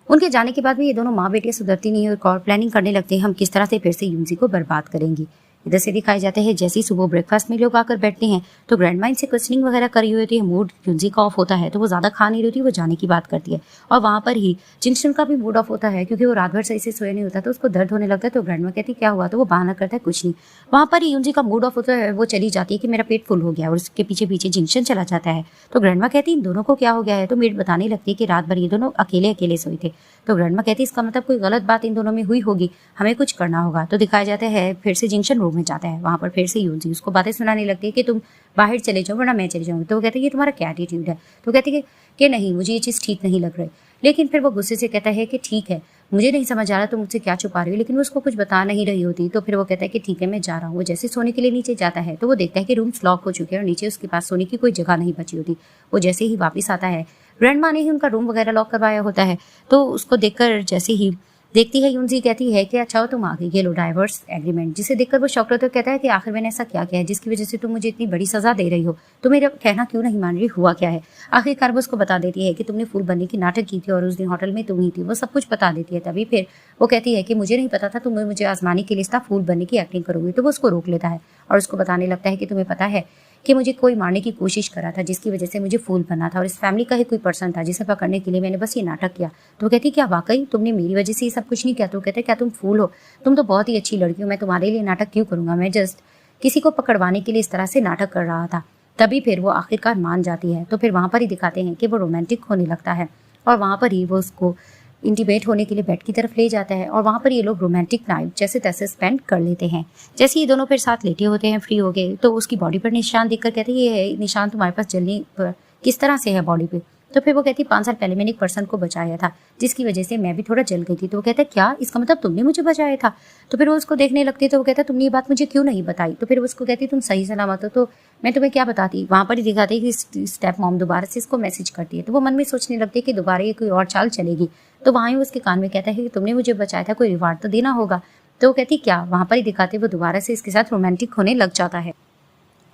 उनके जाने के बाद भी ये दोनों माँ बेटियाँ सुधरती नहीं है और प्लानिंग करने लगते हैं हम किस तरह से फिर से यूनजी को बर्बाद करेंगी। इधर से दिखाए जाते हैं जैसे ही सुबह ब्रेकफास्ट में लोग आकर बैठते हैं तो ग्रैंडमा इनसे क्वेश्चनिंग वगैरह करी हुई होती है। मूड यूनजी का ऑफ होता है तो वो ज़्यादा खा नहीं रही होती, वो जाने की बात करती है। और वहाँ पर ही जिंगशन का भी मूड ऑफ होता है क्योंकि वो रात भर सही से सोया नहीं होता तो उसको दर्द होने लगता है। तो ग्रैंडमा कहती क्या हुआ, तो वो बहाना करता है कुछ नहीं। वहाँ पर ही यूनजी का मूड ऑफ होता है, वो चली जाती है कि मेरा पेट फुल हो गया और उसके पीछे पीछे जिंगशन चला जाता है। तो ग्रैंडमा कहती इन दोनों को क्या हो गया है। तो मेड बताने लगती है कि रात भर ये दोनों अकेले अकेले सोए थे। तो ग्रैंडमा कहती इसका मतलब कोई गलत बात इन दोनों में हुई होगी, हमें कुछ करना होगा। तो दिखाया जाता है फिर से जिंगशन रूम में जाता है। वहाँ पर फिर से यूनजी उसको बातें सुनाने लगती है कि तुम बाहर चले जाओ वरना मैं चले जाऊंगी। तो वो कहते हैं ये तुम्हारा क्या एटीट्यूड है। तो कहती है कि नहीं मुझे ये चीज़ ठीक नहीं लग रही। लेकिन फिर वो गुस्से से कहता है कि ठीक है मुझे नहीं समझ आ रहा तुम मुझसे क्या छुपा रही हो, लेकिन वो उसको कुछ बता नहीं रही होती। तो फिर वो कहता है कि ठीक है मैं जा रहा हूँ। वो जैसे सोने के लिए नीचे जाता है तो वो देखता है कि रूम्स लॉक हो चुके हैं और नीचे उसके पास सोने की कोई जगह नहीं बची होती। वो जैसे ही वापस आता है, ग्रैंड माँ ने ही उनका रूम वगैरह लॉक करवाया होता है, तो उसको देखकर जैसे ही देखती है यूनजी कहती है कि अच्छा हो तुम आ गई, ये लो डाइवोर्स एग्रीमेंट। जिसे देखकर वो शॉक्ड होता है, कहता है कि आखिर मैंने ऐसा क्या किया है जिसकी वजह से तुम मुझे इतनी बड़ी सजा दे रही हो, तो मेरा कहना क्यों नहीं मान रही, हुआ क्या है। आखिरकार वो उसको बता देती है कि तुमने फूल बनने की नाटक की थी और उस दिन होटल में तुम ही थी। वो सब कुछ बता देती है। तभी फिर वो कहती है कि मुझे नहीं पता था तुम मुझे आजमाने के लिए इस फूल बनने की एक्टिंग करोगी। तो वो उसको रोक लेता है और उसको बताने लगता है कि तुम्हें पता है कि मुझे कोई मारने की कोशिश करा था जिसकी वजह से मुझे फूल बनना था और इस फैमिली का ही कोई पर्सन था जिसे पकड़ने के लिए मैंने बस ये नाटक किया। तो कहती क्या वाकई तुमने मेरी वजह से ये सब कुछ नहीं किया। तो कहते क्या तुम फूल हो, तुम तो बहुत ही अच्छी लड़की हो, मैं तुम्हारे लिए नाटक क्यों करूंगा, मैं जस्ट किसी को पकड़वाने के लिए इस तरह से नाटक कर रहा था। तभी फिर वो आखिरकार मान जाती है। तो फिर वहां पर ही दिखाते हैं कि वो रोमांटिक होने लगता है और वहां पर ही वो उसको इंटीमेट होने के लिए बेड की तरफ ले जाता है और वहाँ पर ये लोग रोमांटिक नाइट जैसे तैसे स्पेंड कर लेते हैं। जैसे ये दोनों फिर साथ लेटे होते हैं फ्री हो गए, तो उसकी बॉडी पर निशान देखकर कहते हैं ये निशान तुम्हारे पास जलने पर किस तरह से है बॉडी पे। तो फिर वो कहती 5 साल पहले मैंने एक पर्सन को बचाया था जिसकी वजह से मैं भी थोड़ा जल गई थी। तो वो कहता है क्या, इसका मतलब तुमने मुझे बचाया था। तो फिर वो उसको देखने लगती है। तो वो कहता है तुमने ये बात मुझे क्यों नहीं बताई। तो फिर वो उसको कहती तुम सही सलामत हो तो मैं तुम्हें क्या बताती। वहां पर ही दिखाते हैं कि स्टेप मॉम दोबारा से इसको मैसेज करती है। तो वो मन में सोचने लगती है कि दोबारा ये कोई और चाल चलेगी। तो वहाँ ही उसके कान में कहता है कि तुमने मुझे बचाया था, कोई रिवार्ड तो देना होगा। तो वो कहती क्या, वहां पर ही दिखाते वो दोबारा से इसके साथ रोमांटिक होने लग जाता है।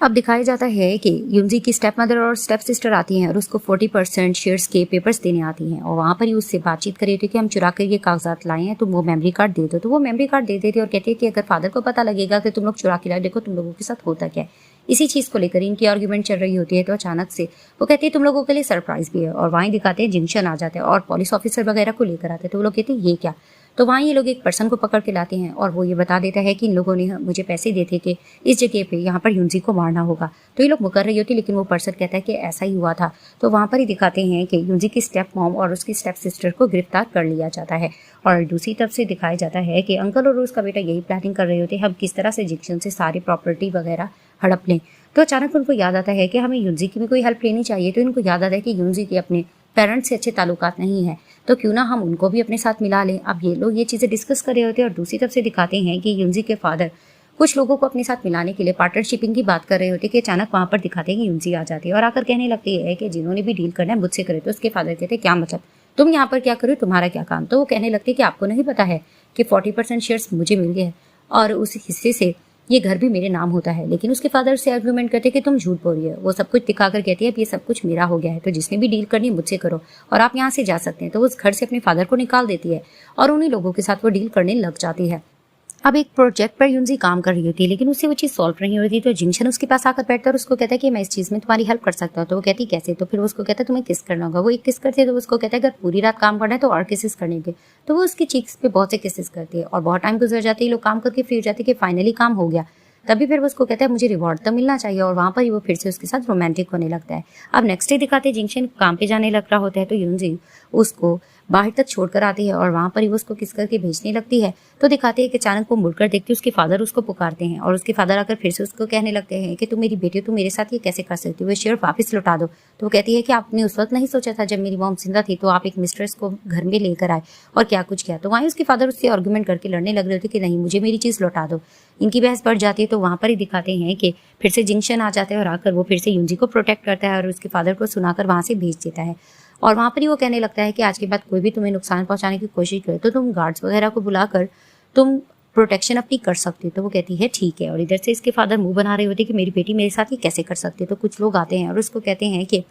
अब दिखाया जाता है कि यूनजी की स्टेप मदर और स्टेप सिस्टर आती हैं और उसको 40% शेयर्स के पेपर्स देने आती हैं और वहाँ पर ही उससे बातचीत करी थी कि हम चुरा कर ये कागजात लाए हैं, तुम वो मेमोरी कार्ड दे दो। तो वो मेमोरी कार्ड दे देती है और कहती है कि अगर फादर को पता लगेगा कि तुम लोग चुरा के लाए, देखो तुम लोगों के साथ होता क्या है। इसी चीज़ को लेकर इनकी आर्ग्यूमेंट चल रही होती है। तो अचानक से वो कहती है तुम लोगों के लिए सरप्राइज भी है और वहीं दिखाते हैं जंक्शन आ जाते हैं और पुलिस ऑफिसर वगैरह को लेकर आते हैं। तो वो लोग कहते हैं ये क्या। तो वहाँ ये लोग एक पर्सन को पकड़ के लाते हैं और वो ये बता देता है कि इन लोगों ने मुझे पैसे दिए थे कि इस जगह पे यहाँ पर यूनजी को मारना होगा। तो ये लोग मुकर रही होती, लेकिन वो पर्सन कहता है कि ऐसा ही हुआ था। तो वहाँ पर ही दिखाते हैं कि यूनजी की स्टेप मॉम और उसकी स्टेप सिस्टर को गिरफ्तार कर लिया जाता है और दूसरी तरफ से दिखाया जाता है कि अंकल और उसका बेटा यही प्लानिंग कर रहे होते हम किस तरह से जंक्शन से सारी प्रॉपर्टी वगैरह हड़प लें। तो अचानक उनको याद आता है कि हमें यूनजी की भी कोई हेल्प लेनी चाहिए। तो इनको याद आता है कि यूनजी के अपने पेरेंट्स से अच्छे ताल्लुकात नहीं है, तो क्यों ना हम उनको भी अपने साथ मिला लें। अब ये लोग ये चीज़ें डिस्कस कर रहे होते हैं और दूसरी तरफ से दिखाते हैं कि यूनजी के फादर कुछ लोगों को अपने साथ मिलाने के लिए पार्टनरशिपिंग की बात कर रहे होते कि अचानक वहाँ पर दिखाते हैं कि यूनजी आ जाती है और आकर कहने लगती है कि जिन्होंने भी डील करना है मुझसे करे। तो उसके फादर कहते हैं क्या मतलब, तुम यहाँ पर क्या करो, तुम्हारा क्या काम। तो वो कहने लगती है कि आपको नहीं पता है कि 40% शेयर्स मुझे मिल गए हैं और उस हिस्से से ये घर भी मेरे नाम होता है। लेकिन उसके फादर से आर्गुमेंट करते कि तुम झूठ बोल रही है। वो सब कुछ दिखाकर कहती है अब ये सब कुछ मेरा हो गया है, तो जिसने भी डील करनी मुझसे करो और आप यहाँ से जा सकते हैं। तो वो उस घर से अपने फादर को निकाल देती है और उन्हीं लोगों के साथ वो डील करने लग जाती है। अब एक प्रोजेक्ट पर यूनजी काम कर रही होती है लेकिन उससे वो चीज़ सॉल्व नहीं हो रही थी। तो जिंक्शन उसके पास आकर बैठता है और उसको कहता है कि मैं इस चीज़ में तुम्हारी हेल्प कर सकता हूँ। तो वो कहती कैसे। तो फिर उसको कहता है तुम्हें किस करना होगा। वो एक किस करती है। तो उसको कहता है अगर पूरी रात काम करना है तो और किसेस करने के। तो वो उसकी चीक्स पे बहुत से किसेस करती है और बहुत टाइम गुजर जाती है, लोग काम करके फ्री हो जाते हैं कि फाइनली काम हो गया। तभी फिर वो उसको कहता है मुझे रिवॉर्ड तो मिलना चाहिए और वहाँ पर ही वो फिर से उसके साथ रोमांटिक होने लगता है। अब नेक्स्ट डे दिखाते हैं जिंक्शन काम पे जाने लग रहा होता है तो यूनजी उसको बाहर तक छोड़कर आती है और वहाँ पर ही वो उसको किस करके भेजने लगती है। तो दिखाते हैं कि अचानक वो मुड़कर देखती है उसके फादर उसको पुकारते हैं और उसके फादर आकर फिर से उसको कहने लगते हैं कि तुम मेरी बेटी हो, तुम मेरे साथ ये कैसे कर सकती हो, वो शेयर वापस लौटा दो। तो वो कहती है कि आपने उस वक्त नहीं सोचा था जब मेरी मॉम जिंदा थी तो आप एक मिस्ट्रेस को घर में लेकर आए और क्या कुछ किया। तो वहीं उसके फादर उससे आर्गुमेंट करके लड़ने लग रहे थे कि नहीं मुझे मेरी चीज़ लौटा दो। इनकी बहस बढ़ जाती है। तो वहाँ पर ही दिखाते हैं कि फिर से जिंक्शन आ जाता है और आकर वो फिर से यूनजी को प्रोटेक्ट करता है और उसके फादर को सुनाकर वहाँ से भेज देता है। और वहाँ पर ही वो कहने लगता है कि आज के बाद कोई भी तुम्हें नुकसान पहुँचाने की कोशिश करे तो तुम गार्ड्स वगैरह को बुलाकर तुम प्रोटेक्शन अपनी कर सकती हो। तो वो कहती है ठीक है। और इधर से इसके फादर मुंह बना रहे होते कि मेरी बेटी मेरे साथ ये कैसे कर सकती है। तो कुछ लोग आते हैं और उसको कहते हैं कि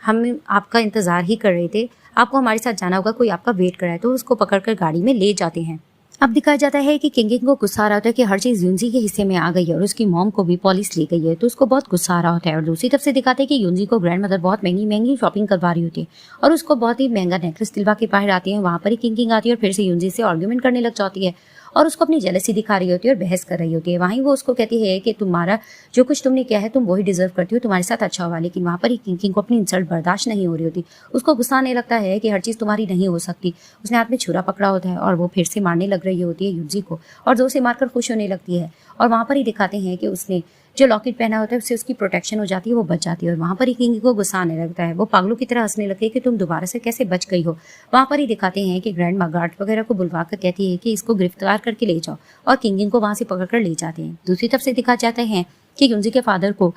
हम आपका इंतज़ार ही कर रहे थे, आपको हमारे साथ जाना होगा, कोई आपका वेट कर रहा है। तो उसको पकड़कर गाड़ी में ले जाते हैं। अब दिखाया जाता है कि किंगिंग को गुस्सा आ रहा होता है कि हर चीज़ यूनजी के हिस्से में आ गई है और उसकी मॉम को भी पुलिस ले गई है। तो उसको बहुत गुस्सा आ रहा होता है और दूसरी तरफ से दिखाते हैं कि यूनजी को ग्रैंड मदर बहुत महंगी महंगी शॉपिंग करवा रही होती है और उसको बहुत ही महंगा नेकलेस दिलवा के बाहर आती है। वहाँ पर ही किंगिंग आती है और फिर से यूनजी से आर्ग्यूमेंट करने लग जाती है और उसको अपनी जेलसी दिखा रही होती है और बहस कर रही होती है। वहीं वो उसको कहती है कि तुम्हारा जो कुछ तुमने किया है तुम वही डिजर्व करती हो, तुम्हारे साथ अच्छा हुआ। लेकिन वहाँ पर ही किंग को अपनी इंसल्ट बर्दाश्त नहीं हो रही होती। उसको गुस्सा आने लगता है कि हर चीज़ तुम्हारी नहीं हो सकती। उसने हाथ में छुरा पकड़ा होता है और वो फिर से मारने लग रही होती है यूनजी को और जोर से मारकर खुश होने लगती है और वहाँ पर ही दिखाते हैं कि उसने जो लॉकेट पहना होता है उससे उसकी प्रोटेक्शन हो जाती है, वो बच जाती है। और वहाँ पर ही किंग को गुस्सा आने लगता है, वो पागलों की तरह हंसने लगती है कि तुम दोबारा से कैसे बच गई हो। वहाँ पर ही दिखाते हैं कि ग्रैंड माँ गार्ड वगैरह को बुलवा कर कहती है कि इसको गिरफ्तार करके ले जाओ, और किंग को वहाँ से पकड़ कर ले जाते हैं। दूसरी तरफ से दिखा जाते हैं कि यूनजी के फादर को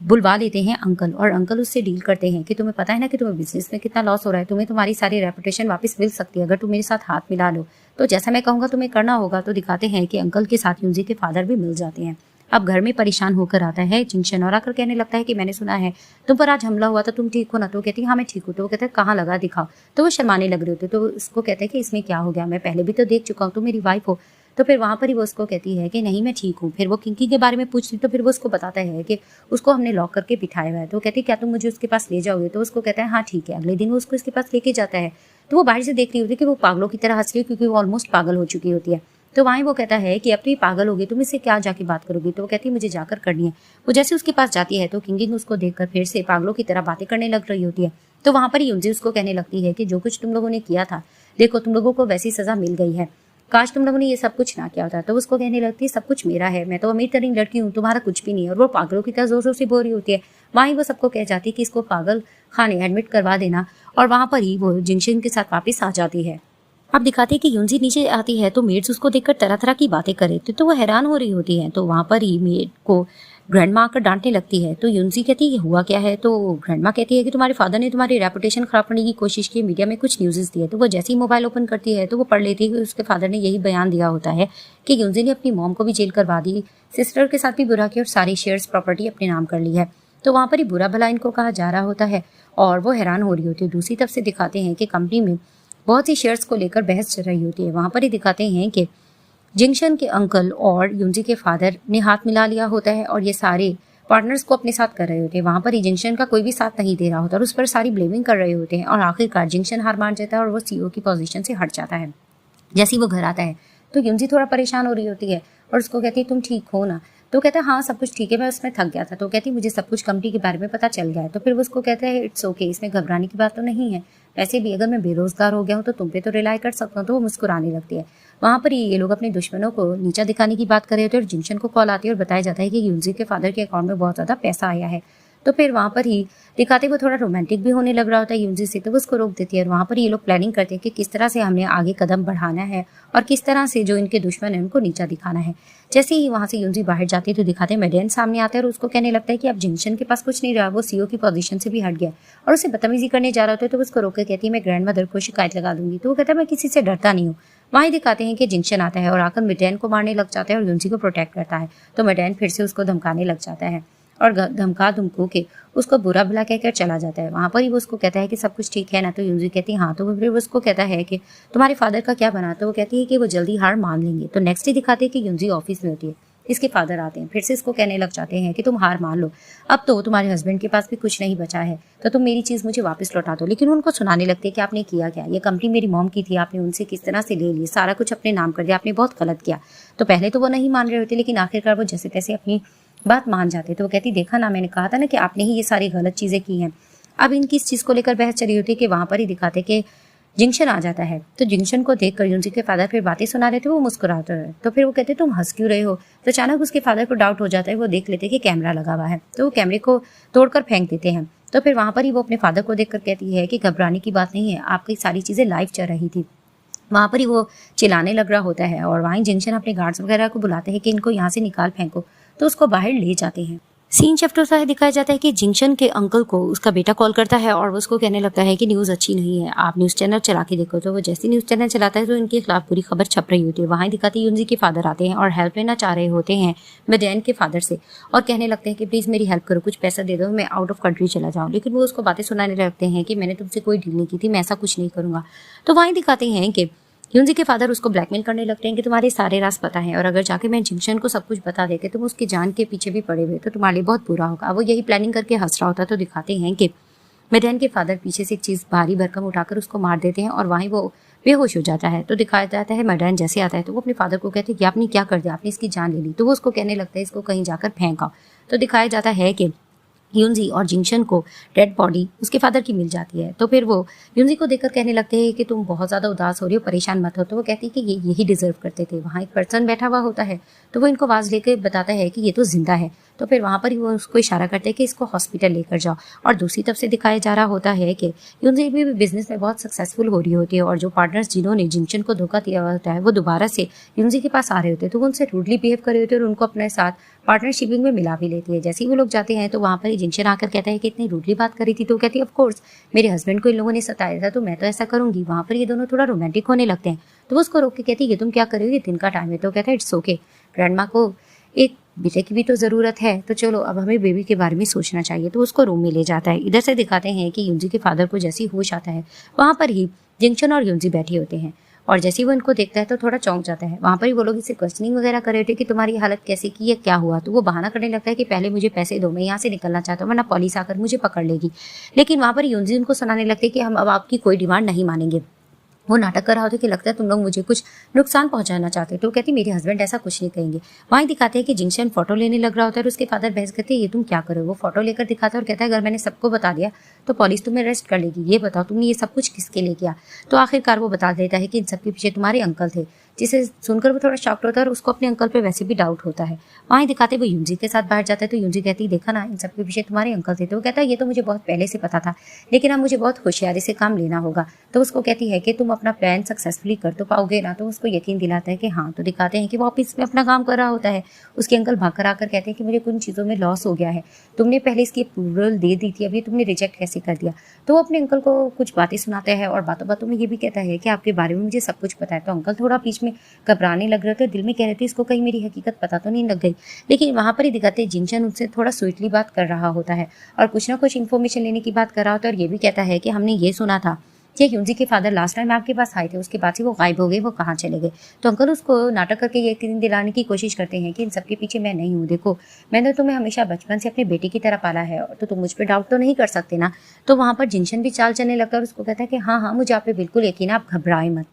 बुलवा लेते हैं अंकल, और अंकल उससे डील करते हैं कि तुम्हें पता है ना कि तुम्हें बिजनेस में कितना लॉस हो रहा है, तुम्हें तुम्हारी सारी रेपुटेशन वापस मिल सकती है अगर तुम मेरे साथ हाथ मिला लो, तो जैसा मैं कहूँगा तुम्हें करना होगा। तो दिखाते हैं कि अंकल के साथ यूनजी के फादर भी मिल जाते हैं। अब घर में परेशान होकर आता है जिंगशन और आकर कहने लगता है कि मैंने सुना है तुम पर आज हमला हुआ था, तुम ठीक हो ना? तो कहती है हाँ मैं ठीक हूँ। तो वो कहते हैं कहाँ लगा, दिखाओ। तो वो शर्माने लग रहे होते, तो उसको कहते हैं कि इसमें क्या हो गया, मैं पहले भी तो देख चुका हूँ, तुम मेरी वाइफ हो। तो फिर वहाँ पर ही वो उसको कहती है कि नहीं मैं ठीक हूँ। फिर वो किंकी के बारे में पूछती, तो फिर वो उसको बताता है कि उसको हमने लॉक करके बिठाया हुआ है। तो वो कहती है क्या तुम मुझे उसके पास ले जाओगे? तो उसको कहता है हाँ ठीक है। अगले दिन वो उसको इसके पास लेके जाता है। तो वो बाहर से देख रही होती है कि वो पागलों की तरह हंस रही है, क्योंकि वो ऑलमोस्ट पागल हो चुकी होती है। तो वहीं वो कहता है कि अब तो ये पागल होगी, तुम इससे क्या जाके बात करोगी? तो वो कहती है मुझे जाकर करनी है। वो जैसे उसके पास जाती है तो किंग उसको देखकर फिर से पागलों की तरह बातें करने लग रही होती है। तो वहां पर यूनजी उसको कहने लगती है कि जो कुछ तुम लोगों ने किया था, देखो तुम लोगों को वैसी सजा मिल गई है, काश तुम लोगों ने ये सब कुछ ना किया होता। तो उसको कहने लगती है सब कुछ मेरा है, मैं तो अमीर तरीन लड़की हूँ, तुम्हारा कुछ भी नहीं है। और वो पागलों की तरह जोर जोर से बोल रही होती है। वहीं वो सबको कह जाती है कि इसको पागल खाने एडमिट करवा देना, और वहां पर ही वो जिंगशन के साथ वापस आ जाती है। अब दिखाते हैं कि यूनजी नीचे आती है तो मेड्स उसको देखकर तरह तरह की बातें करे, तो वो हैरान हो रही होती है। तो वहां पर ही मेड को ग्रैंडमा आकर डांटने लगती है। तो यूनजी कहती है हुआ क्या है? तो ग्रैंडमा कहती है कि तुम्हारे फादर ने तुम्हारी रेपुटेशन खराब करने की कोशिश की, मीडिया में कुछ न्यूज़ दिए। तो वो जैसे ही मोबाइल ओपन करती है तो वो पढ़ लेती है कि उसके फादर ने यही बयान दिया होता है कि यूनजी ने अपनी मॉम को भी जेल करवा दी, सिस्टर के साथ भी बुरा किया और सारी शेयर्स प्रॉपर्टी अपने नाम कर ली है। तो वहाँ पर ही बुरा भला इनको कहा जा रहा होता है और वो हैरान हो रही होती है। दूसरी तरफ से दिखाते हैं कि कंपनी में बहुत सी शेयर्स को लेकर बहस चल रही होती है। वहाँ पर ही दिखाते हैं कि जिंगशन के अंकल और यूनजी के फादर ने हाथ मिला लिया होता है और ये सारे पार्टनर्स को अपने साथ कर रहे होते हैं। वहाँ पर ही जिंगशन का कोई भी साथ नहीं दे रहा होता और उस पर सारी ब्लेमिंग कर रहे होते हैं। और आखिरकार जिंगशन हार मान जाता है और वो सीईओ की पोजीशन से हट जाता है। जैसे ही वो घर आता है तो यूनजी थोड़ा परेशान हो रही होती है और उसको कहती है तुम ठीक हो ना? तो कहता है हाँ सब कुछ ठीक है, मैं उसमें थक गया था। तो कहती मुझे सब कुछ कंपनी के बारे में पता चल गया है। तो फिर वो उसको कहता है इट्स ओके, इसमें घबराने की बात तो नहीं है, वैसे भी अगर मैं बेरोजगार हो गया हूँ तो तुम पे तो रिलाई कर सकता हूँ। तो वो मुस्कुराने लगती है। वहाँ पर ये लोग अपने दुश्मनों को नीचा दिखाने की बात कर रहे होते हैं और जिंगशन को कॉल आती है और बताया जाता है कि यूनजी के फादर के अकाउंट में बहुत ज़्यादा पैसा आया है। तो फिर वहाँ पर ही दिखाते वो थोड़ा रोमांटिक भी होने लग रहा होता है यूनजी से, तो वो उसको रोक देती है। और वहाँ पर ये लोग प्लानिंग करते हैं कि किस तरह से हमने आगे कदम बढ़ाना है और किस तरह से जो इनके दुश्मन है उनको नीचा दिखाना है। जैसे ही वहाँ से यूनजी बाहर जाती है तो दिखाते हैं मेडेन सामने आता है और उसको कहने लगता है कि अब जिंगशन के पास कुछ नहीं रहा, वो सीईओ की पोजीशन से भी हट गया और उसे बदतमीजी करने जा रहा होता है। तो उसको रोक के कहती है मैं ग्रैंड मदर को शिकायत लगा दूंगी। तो वो कहता है मैं किसी से डरता नहीं हूँ। वहीं दिखाते हैं कि जिंगशन आता है और आकर मेडेन को मारने लग जाता है और यूनजी को प्रोटेक्ट करता है। तो मेडेन फिर से उसको धमकाने लग जाता है और धमका धमको के उसको बुरा भला कहकर चला जाता है। वहाँ पर ही वो उसको कहता है कि सब कुछ ठीक है ना? तो यूनजी कहती है हाँ। तो फिर वो उसको कहता है कि तुम्हारे फादर का क्या बना? तो वो कहती है कि वो जल्दी हार मान लेंगे। तो नेक्स्ट डे दिखाते हैं कि यूनजी ऑफिस में होती है, इसके फादर आते हैं, फिर से इसको कहने लग जाते हैं कि तुम हार मान लो, अब तो तुम्हारे हस्बैंड के पास भी कुछ नहीं बचा है, तो तुम मेरी चीज़ मुझे वापस लौटा दो। लेकिन उनको सुनाने लगते हैं कि आपने किया क्या, ये कंपनी मेरी मॉम की थी, आपने उनसे किस तरह से ले ली, सारा कुछ अपने नाम कर दिया, आपने बहुत गलत किया। तो पहले तो वो नहीं मान रहे होते लेकिन आखिरकार वो जैसे तैसे अपनी बात मान जाते। तो वो कहती देखा ना, मैंने कहा था ना कि आपने ही ये सारी गलत चीज़ें की हैं। अब इनकी इस चीज़ को लेकर बहस चली होती है कि वहाँ पर ही दिखाते कि जिंगशन आ जाता है। तो जिंगशन को देखकर यूनजी के फादर फिर बातें सुना रहे थे, वो मुस्कुराते हैं। तो फिर वो कहते तुम हंस क्यों रहे हो? तो अचानक उसके फादर को डाउट हो जाता है, वो देख लेते कि कैमरा लगा हुआ है, तो वो कैमरे को तोड़कर फेंक देते हैं। तो फिर वहाँ पर ही वो अपने फादर को देखकर कहती है कि घबराने की बात नहीं है, आपकी सारी चीज़ें लाइव चल रही थी। वहाँ पर ही वो चिल्लाने लग रहा होता है और वहीं जिंगशन अपने गार्ड्स वगैरह को बुलाते हैं कि इनको यहाँ से निकाल फेंको। तो उसको बाहर ले जाते हैं। सीन शिफ्ट होता है, दिखाया जाता है कि जिंगशन के अंकल को उसका बेटा कॉल करता है और वो उसको कहने लगता है कि न्यूज़ अच्छी नहीं है, आप न्यूज़ चैनल चला के देखो। तो वो जैसे न्यूज़ चैनल चलाता है तो इनके खिलाफ पूरी खबर छप रही होती है। वहाँ दिखाती यूनजी के फादर आते हैं और हेल्प लेना चाह रहे होते हैं मेडेन के फादर से और कहने लगते हैं कि प्लीज़ मेरी हेल्प करो, कुछ पैसा दे दो, मैं आउट ऑफ कंट्री चला जाऊँ। लेकिन वो उसको बातें सुनाने लगते हैं कि मैंने तुमसे कोई डील नहीं की थी, मैं ऐसा कुछ नहीं करूँगा। तो वहीं दिखाते हैं कि यूनजी के फादर उसको ब्लैकमेल करने लगते हैं कि तुम्हारे सारे राज पता है और अगर जाके मैं जिंगशन को सब कुछ बता देते तुम उसकी जान के पीछे भी पड़े हुए तो तुम्हारे लिए बहुत बुरा होगा। वो यही प्लानिंग करके हंस रहा होता। तो दिखाते हैं कि मेडेन के फादर पीछे से एक चीज़ भारी भरकम उठाकर उसको मार देते हैं और वहीं वो बेहोश हो जाता है। तो दिखाया जाता है मेडेन जैसे आता है तो वो अपने फादर को कहते हैं कि आपने क्या कर दिया, आपने इसकी जान ले ली। तो वो उसको कहने लगता है इसको कहीं जाकर फेंक आओ। तो दिखाया जाता है कि यूनजी और जिंगशन को डेड बॉडी उसके फादर की मिल जाती है। तो फिर वो यूनजी को देखकर कहने लगते हैं कि तुम बहुत ज़्यादा उदास हो रही हो, परेशान मत हो। तो वो कहती है कि ये यही डिजर्व करते थे। वहाँ एक पर्सन बैठा हुआ होता है, तो वो इनको आवाज़ लेकर बताता है कि ये तो जिंदा है। तो फिर वहाँ पर ही वो उसको इशारा करते हैं कि इसको हॉस्पिटल लेकर जाओ। और दूसरी तरफ से दिखाया जा रहा होता है कि यूनजी भी बिजनेस में बहुत सक्सेसफुल हो रही होती है, और जो पार्टनर्स जिन्होंने जिंगशन को धोखा दिया होता है वो दोबारा से यूनजी के पास आ रहे होते हैं। तो वो उनसे रूडली बिहेव कर रहे होते हैं और उनको अपने साथ पार्टनरशिपिंग में मिला भी लेती है। जैसे ही वो लोग जाते हैं तो वहाँ पर जिंगशन आकर कहता है कि इतनी रूडली बात करी थी। तो कहती है ऑफ कोर्स मेरे हस्बैंड को इन लोगों ने सताया था, तो मैं तो ऐसा करूंगी। वहाँ पर ये दोनों थोड़ा रोमांटिक होने लगते हैं। तो वो उसको रोक के कहती है ये तुम क्या कर रही हो, ये दिन का टाइम है। तो कहता है इट्स ओके, ग्रैंडमा को एक बेटे की भी तो ज़रूरत है, तो चलो अब हमें बेबी के बारे में सोचना चाहिए। तो उसको रूम में ले जाता है। इधर से दिखाते हैं कि यूनजी के फादर को जैसे ही होश आता है, वहाँ पर ही जिंगशन और यूनजी बैठे होते हैं, और जैसे ही वो इनको देखता है तो थोड़ा चौंक जाता है। वहाँ पर ही वो लोग इसे क्वेश्चनिंग वगैरह कर रहे थे कि तुम्हारी हालत कैसी की है, क्या हुआ। तो वो बहाना करने लगता है कि पहले मुझे पैसे दो, मैं यहाँ से निकलना चाहता हूँ, वरना पुलिस आकर मुझे पकड़ लेगी। लेकिन वहाँ पर यूनजी उनको सुनाने लगते कि हम अब आपकी कोई डिमांड नहीं मानेंगे। वो नाटक कर रहा होता है कि लगता है तुम लोग मुझे कुछ नुकसान पहुंचाना चाहते हो। तो वो कहती मेरे हस्बैंड ऐसा कुछ नहीं कहेंगे। वहीं दिखाते हैं कि जिंगशन फोटो लेने लग रहा होता है और उसके फादर बहस करते हैं ये तुम क्या करो। वो फोटो लेकर दिखाता है और कहता है अगर मैंने सबको बता दिया तो पुलिस तुम्हें अरेस्ट कर लेगी, ये बताओ तुमने ये सब कुछ किसके लिए किया। तो आखिरकार वो बता देता है कि इन सबके पीछे तुम्हारे अंकल थे, जिसे सुनकर वो थोड़ा शॉक्ड होता है और उसको अपने अंकल पे वैसे भी डाउट होता है। वहीं दिखाते वो यूनजी के साथ बैठ जाता है। तो यूनजी कहती देखा ना इन सबके पीछे तुम्हारे अंकल थे। तो वो कहता है ये तो मुझे बहुत पहले से पता था, लेकिन अब मुझे बहुत होशियारी से काम लेना होगा। तो उसको कहती है कि तुम अपना प्लान सक्सेसफुली कर तो पाओगे ना। तो उसको यकीन दिलाता है कि हाँ। तो दिखाते हैं कि वो ऑफिस में अपना काम कर रहा होता है। उसके अंकल भाग कर आकर कहते हैं कि मुझे कुछ चीज़ों में लॉस हो गया है, तुमने पहले इसकी अप्रूवल दे दी थी, अभी तुमने रिजेक्ट कैसे कर दिया। तो वो अपने अंकल को कुछ बातें सुनाते हैं और बातों बातों में ये भी कहता है कि आपके बारे में मुझे सब कुछ पता है। तो अंकल थोड़ा बीच में घबराने लग रहे थे, दिल में कह रहे थे इसको कहीं मेरी हकीकत पता तो नहीं लग गई। लेकिन वहाँ पर ही दिखाते हैं जिंगशन उनसे थोड़ा स्वीटली बात कर रहा होता है और कुछ ना कुछ इन्फॉर्मेशन लेने की बात कर रहा होता है। और ये भी कहता है कि हमने ये सुना था कि यूनजी के फादर लास्ट टाइम आपके पास आए थे, उसके बाद से वो गायब हो गए, वो कहाँ चले गए। तो अंकल उसको नाटक करके ये यकीन दिलाने की कोशिश करते हैं कि इन सबके पीछे मैं नहीं हूँ। देखो मैंने तुम्हें हमेशा बचपन से अपने बेटे की तरह पाला है, तो तुम मुझ पर डाउट तो नहीं कर सकते ना। तो वहाँ पर जिंगशन भी चाल चलने लगता है और उसको कहता है कि हाँ हाँ मुझे आप पे बिल्कुल यकीन है, आप घबराए मत।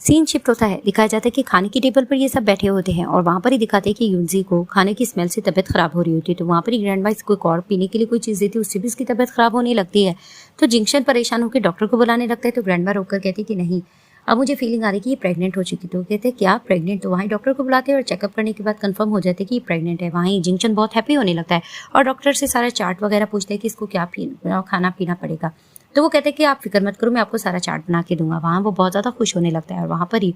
सीन शिफ्ट होता है। दिखाया जाता है कि खाने की टेबल पर ये सब बैठे होते हैं और वहाँ पर ही दिखाते हैं कि यूनजी को खाने की स्मेल से तबीयत खराब हो रही होती है। तो वहाँ पर ही ग्रैंडमा इसको और पीने के लिए कोई चीज़ देती है, उससे भी इसकी तबीयत खराब होने लगती है। तो जिंगशन परेशान होकर डॉक्टर को बुलाने लगता है। तो ग्रैंडमा रोककर कहती है कि नहीं, अब मुझे फीलिंग आ रही है कि ये प्रेग्नेंट हो चुकी। तो कहते हैं क्या प्रेग्नेंट। तो वहीं डॉक्टर को बुलाते हैं और चेकअप करने के बाद कंफर्म हो जाते हैं कि ये प्रेग्नेंट है। वहीं जिंगशन बहुत हैप्पी होने लगता है और डॉक्टर से सारा चार्ट वगैरह पूछते हैं कि इसको क्या खाना पीना पड़ेगा। तो वो कहते हैं कि आप फिक्र मत करो, मैं आपको सारा चार्ट बना के दूंगा। वहाँ वो बहुत ज़्यादा खुश होने लगता है और वहाँ पर ही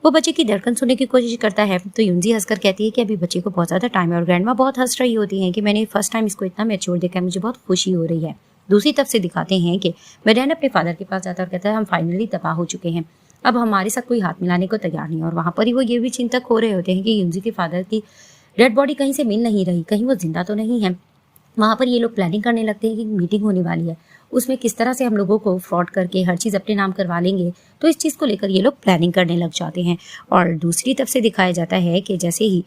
वो बच्चे की धड़कन सुनने की कोशिश करता है। तो यूनजी हंसकर कहती है कि अभी बच्चे को बहुत ज़्यादा टाइम है और ग्रैंडमा बहुत हंस रही होती है कि मैंने फर्स्ट टाइम इसको इतना मैच्योर देखा है, मुझे बहुत खुशी हो रही है। दूसरी तरफ से दिखाते हैं कि मेडैन अपने फादर के पास जाता है और कहता है हम फाइनली तबाह हो चुके हैं, अब हमारे साथ कोई हाथ मिलाने को तैयार नहीं है। और वहाँ पर ही वो ये भी चिंतक हो रहे होते हैं कि यूनजी के फादर की डेड बॉडी कहीं से मिल नहीं रही, कहीं वो जिंदा तो नहीं है। वहाँ पर ये लोग प्लानिंग करने लगते हैं कि मीटिंग होने वाली है, उसमें किस तरह से हम लोगों को फ्रॉड करके हर चीज़ अपने नाम करवा लेंगे। तो इस चीज़ को लेकर ये लोग प्लानिंग करने लग जाते हैं। और दूसरी तरफ से दिखाया जाता है कि जैसे ही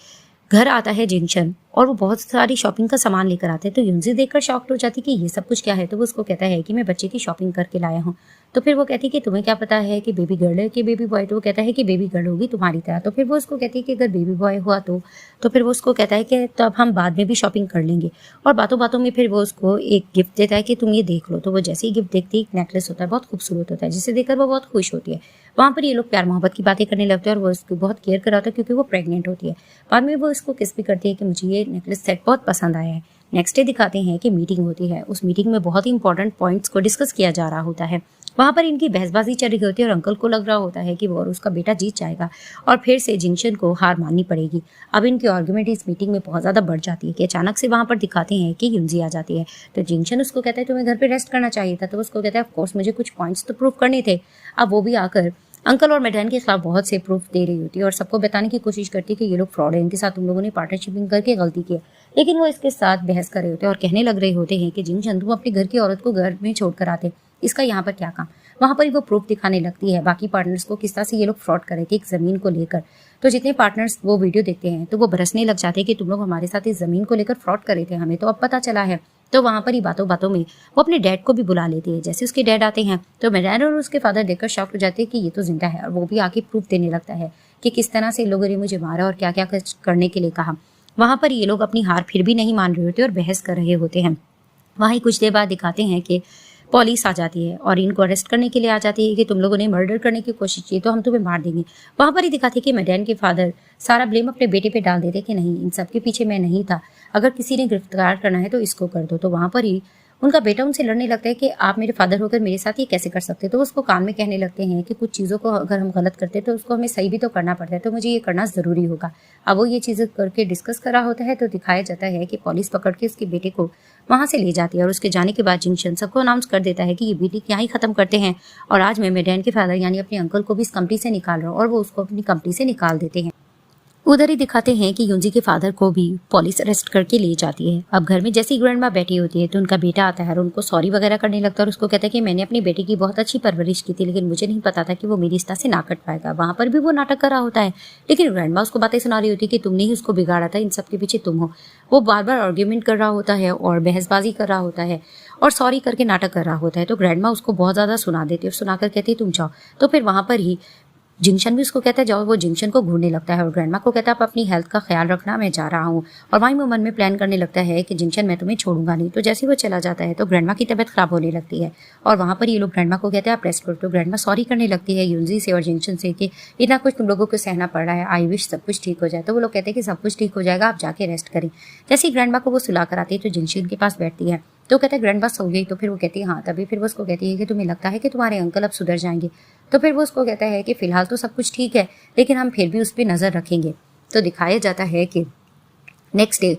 घर आता है जिंगशन और वो बहुत सारी शॉपिंग का सामान लेकर आते हैं, तो यूनजी देखकर शॉक्ड हो जाती कि ये सब कुछ क्या है। तो वो उसको कहता है कि मैं बच्चे की शॉपिंग करके लाया हूँ। तो फिर वो कहती है कि तुम्हें क्या पता है कि बेबी गर्ल है कि बेबी बॉय। तो वो कहता है कि बेबी गर्ल होगी तुम्हारी तरह। तो फिर वो उसको कहती है कि अगर बेबी बॉय हुआ तो फिर वो उसको कहता है कि तो अब हम बाद में भी शॉपिंग कर लेंगे। और बातों बातों में फिर वो उसको एक गिफ्ट देता है कि तुम ये देख लो। तो वो जैसे ही गिफ्ट देखती है एक नेकलेस होता है, बहुत खूबसूरत होता है, जिसे देखकर वो बहुत खुश होती है। वहाँ पर ये लोग प्यार मोहब्बत की बातें करने लगते हैं और वो उसको बहुत केयर कर रहा होता है क्योंकि वो प्रेग्नेंट होती है। बाद में वो इसको किस भी करती है कि मुझे ये नेकलेस सेट बहुत पसंद आया है। नेक्स्ट डे दिखाते हैं कि मीटिंग होती है। उस मीटिंग में बहुत ही इंपॉर्टेंट पॉइंट्स को डिस्कस किया जा रहा होता है। वहाँ पर इनकी बहसबाजी चल रही होती है और अंकल को लग रहा होता है कि वो और उसका बेटा जीत जाएगा और फिर से जिंगशन को हार माननी पड़ेगी। अब इनकी आर्गुमेंट इस मीटिंग में बहुत ज़्यादा बढ़ जाती है कि अचानक से वहाँ पर दिखाते हैं कि यूनजी आ जाती है। तो जिंगशन उसको कहता है तुम्हें घर पे रेस्ट करना चाहिए था। तो उसको कहता है ऑफ कोर्स मुझे कुछ पॉइंट्स तो प्रूव करने थे। अब वो भी आकर अंकल और मेडैन के खिलाफ बहुत से प्रूफ दे रही होती है और सबको बताने की कोशिश करती है कि ये लोग फ्रॉड है, इनके साथ तुम लोगों ने पार्टनरशिपिंग करके गलती की है। लेकिन वो इसके साथ बहस कर रहे होते हैं और कहने लग रहे होते हैं कि जिंगशन तुम अपने घर की औरत को घर में छोड़कर आते, इसका यहाँ पर क्या काम। वहाँ पर ही वो प्रूफ दिखाने लगती है बाकी पार्टनर्स को किस तरह से ये लोग फ्रॉड करे थे एक ज़मीन को लेकर। तो जितने पार्टनर्स वो वीडियो देखते हैं तो वो बरसने लग जाते हैं कि तुम लोग हमारे साथ इस ज़मीन को लेकर फ्रॉड करे थे, हमें तो अब पता चला है। तो वहाँ पर ही बातों बातों में वो अपने डैड को भी बुला लेती है। जैसे उसके डैड आते हैं तो मेडैन और उसके फादर देखकर शॉक हो जाते हैं कि ये तो जिंदा है। और वो भी आके प्रूफ देने लगता है कि किस तरह से लोगों ने मुझे मारा और क्या क्या करने के लिए कहा। वहाँ पर ये लोग अपनी हार फिर भी नहीं मान रहे होते और बहस कर रहे होते हैं। वहीं कुछ देर बाद दिखाते हैं कि पुलिस आ जाती है और इनको अरेस्ट करने के लिए आ जाती है कि तुम लोगों ने मर्डर करने की कोशिश की तो हम तुम्हें मार देंगे। वहां पर ही दिखाते हैं कि मैडैन के फादर सारा ब्लेम अपने बेटे पे डाल देते कि नहीं, इन सब के पीछे मैं नहीं था, अगर किसी ने गिरफ्तार करना है तो इसको कर दो। तो वहां पर ही उनका बेटा उनसे लड़ने लगता है कि आप मेरे फादर होकर मेरे साथ ये कैसे कर सकते। तो उसको कान में कहने लगते हैं कि कुछ चीज़ों को अगर हम गलत करते तो उसको हमें सही भी तो करना पड़ता है, तो मुझे ये करना ज़रूरी होगा। अब वो ये चीज़ें करके डिस्कस कर रहा होता है तो दिखाया जाता है कि पुलिस पकड़ के उसके बेटे को वहाँ से ले जाती है और उसके जाने के बाद जिंगशन सबको अनाउंस कर देता है कि ये मीटिंग यहाँ ही खत्म करते हैं और आज मैं मैडैन के फादर यानी अपने अंकल को भी इस कंपनी से निकाल रहा हूँ, और वो उसको अपनी कंपनी से निकाल देते हैं। उधर ही दिखाते हैं कि युंजी के फादर को भी पुलिस अरेस्ट करके ले जाती है। अब घर में जैसी ग्रैंड माँ बैठी होती है तो उनका बेटा आता है और उनको सॉरी वगैरह करने लगता है और उसको कहता है कि मैंने अपनी बेटी की बहुत अच्छी परवरिश की थी, लेकिन मुझे नहीं पता था कि वो मेरी इस तरह से ना कट पाएगा। वहां पर भी वो नाटक कर रहा होता है, लेकिन ग्रैंड माँ उसको बातें सुना रही होती है कि तुमने ही उसको बिगाड़ा था, इन सब के पीछे तुम हो। वो बार बार आर्ग्यूमेंट कर रहा होता है और बहसबाजी कर रहा होता है और सॉरी करके नाटक कर रहा होता है। तो ग्रैंड माँ उसको बहुत ज्यादा सुना देती है और सुनाकर कहती है तुम जाओ। तो फिर वहां पर ही जिंगशन भी उसको कहता है जाओ। वो जिंगशन को घूरने लगता है और ग्रैंडमा को कहता है आप अपनी हेल्थ का ख्याल रखना, मैं जा रहा हूँ। और वहीं वो मन में प्लान करने लगता है कि जिंगशन मैं तुम्हें छोड़ूंगा नहीं। तो जैसे ही वो चला जाता है तो ग्रैंडमा की तबीयत खराब होने लगती है और वहाँ पर ये लोग ग्रैंडमा को कहते हैं आप रेस्ट करो। तो ग्रैंडमा सॉरी करने लगती है युंजी से और जिंगशन से कि इतना कुछ तुम लोगों को सहना पड़ रहा है, आई विश सब कुछ ठीक हो जाए। तो वो लोग कहते हैं कि सब कुछ ठीक हो जाएगा, आप जाके रेस्ट करें। जैसे ही ग्रैंडमा को वो सुला कर आती है तो जिंगशन के पास बैठती है तो कहता है ग्रैंडमा सो गई। तो फिर वो कहती है हाँ। तभी फिर वो उसको कहती है कि तुम्हें लगता है कि तुम्हारे अंकल अब सुधर जाएंगे। तो फिर वो उसको कहता है कि फिलहाल तो सब कुछ ठीक है, लेकिन हम फिर भी उस पर नज़र रखेंगे। तो दिखाया जाता है कि नेक्स्ट डे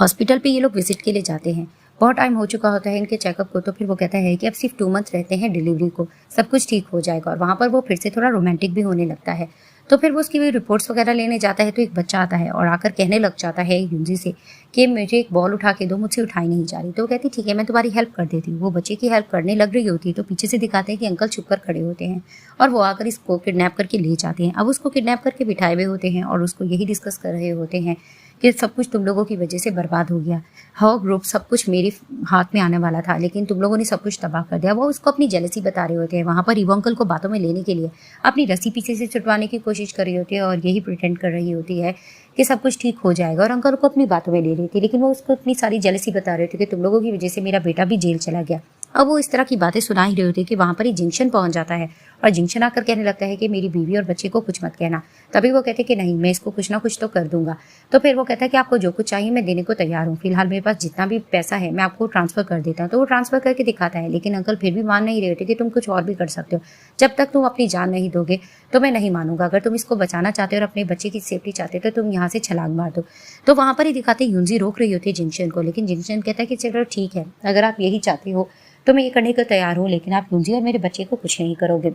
हॉस्पिटल पे ये लोग विजिट के लिए जाते हैं। बहुत टाइम हो चुका होता है इनके चेकअप को। तो फिर वो कहता है कि अब सिर्फ 2 मंथ रहते हैं डिलीवरी को, सब कुछ ठीक हो जाएगा। और वहाँ पर वो फिर से थोड़ा रोमांटिक भी होने लगता है। तो फिर वो उसकी भी रिपोर्ट्स वगैरह लेने जाता है तो एक बच्चा आता है और आकर कहने लग जाता है युंजी से कि मुझे एक बॉल उठा के दो, मुझसे उठाई नहीं जा रही। तो वो कहती ठीक है मैं तुम्हारी हेल्प कर देती हूँ। वो बच्चे की हेल्प करने लग रही होती है तो पीछे से दिखाते हैं कि अंकल छुप कर खड़े होते हैं और वो आकर इसको किडनैप करके ले जाते हैं। अब उसको किडनैप करके बिठाए हुए होते हैं और उसको यही डिस्कस कर रहे होते हैं कि सब कुछ तुम लोगों की वजह से बर्बाद हो गया, हाउ ग्रुप सब कुछ मेरे हाथ में आने वाला था, लेकिन तुम लोगों ने सब कुछ तबाह कर दिया। वो उसको अपनी जेलसी बता रहे होते हैं। वहाँ पर ईवो अंकल को बातों में लेने के लिए अपनी रस्सी पीछे से छुटवाने की कोशिश कर रही होती है और यही प्रिटेंड कर रही होती है कि सब कुछ ठीक हो जाएगा और अंकल को अपनी बातों में ले रही थी, लेकिन वो उसको अपनी सारी जेलसी बता रहे थे कि तुम लोगों की वजह से मेरा बेटा भी जेल चला गया। अब वो इस तरह की बातें सुना ही रहे होते कि वहाँ पर ही जिंगशन पहुंच जाता है और जिंगशन आकर कहने लगता है कि मेरी बीवी और बच्चे को कुछ मत कहना। तभी वो कहते कि नहीं मैं इसको कुछ ना कुछ तो कर दूंगा। तो फिर वो कहता है कि आपको जो कुछ चाहिए मैं देने को तैयार हूँ, फिलहाल मेरे पास जितना भी पैसा है मैं आपको ट्रांसफर कर देता हूँ। तो वो ट्रांसफर करके दिखाता है, लेकिन अंकल फिर भी मान नहीं रहे होते कि तुम कुछ और भी कर सकते हो, जब तक तुम अपनी जान नहीं दोगे तो मैं नहीं मानूंगा। अगर तुम इसको बचाना चाहते हो और अपने बच्चे की सेफ्टी चाहते हो तो तुम यहाँ से छलांग मार दो। तो वहाँ पर ही दिखाते युंजी रोक रही होती है जिंगशन को, लेकिन जिंगशन कहता है कि चलो ठीक है अगर आप यही चाहते हो तो मैं ये करने को तैयार हूँ, लेकिन आप युंजी और मेरे बच्चे को कुछ नहीं करोगे।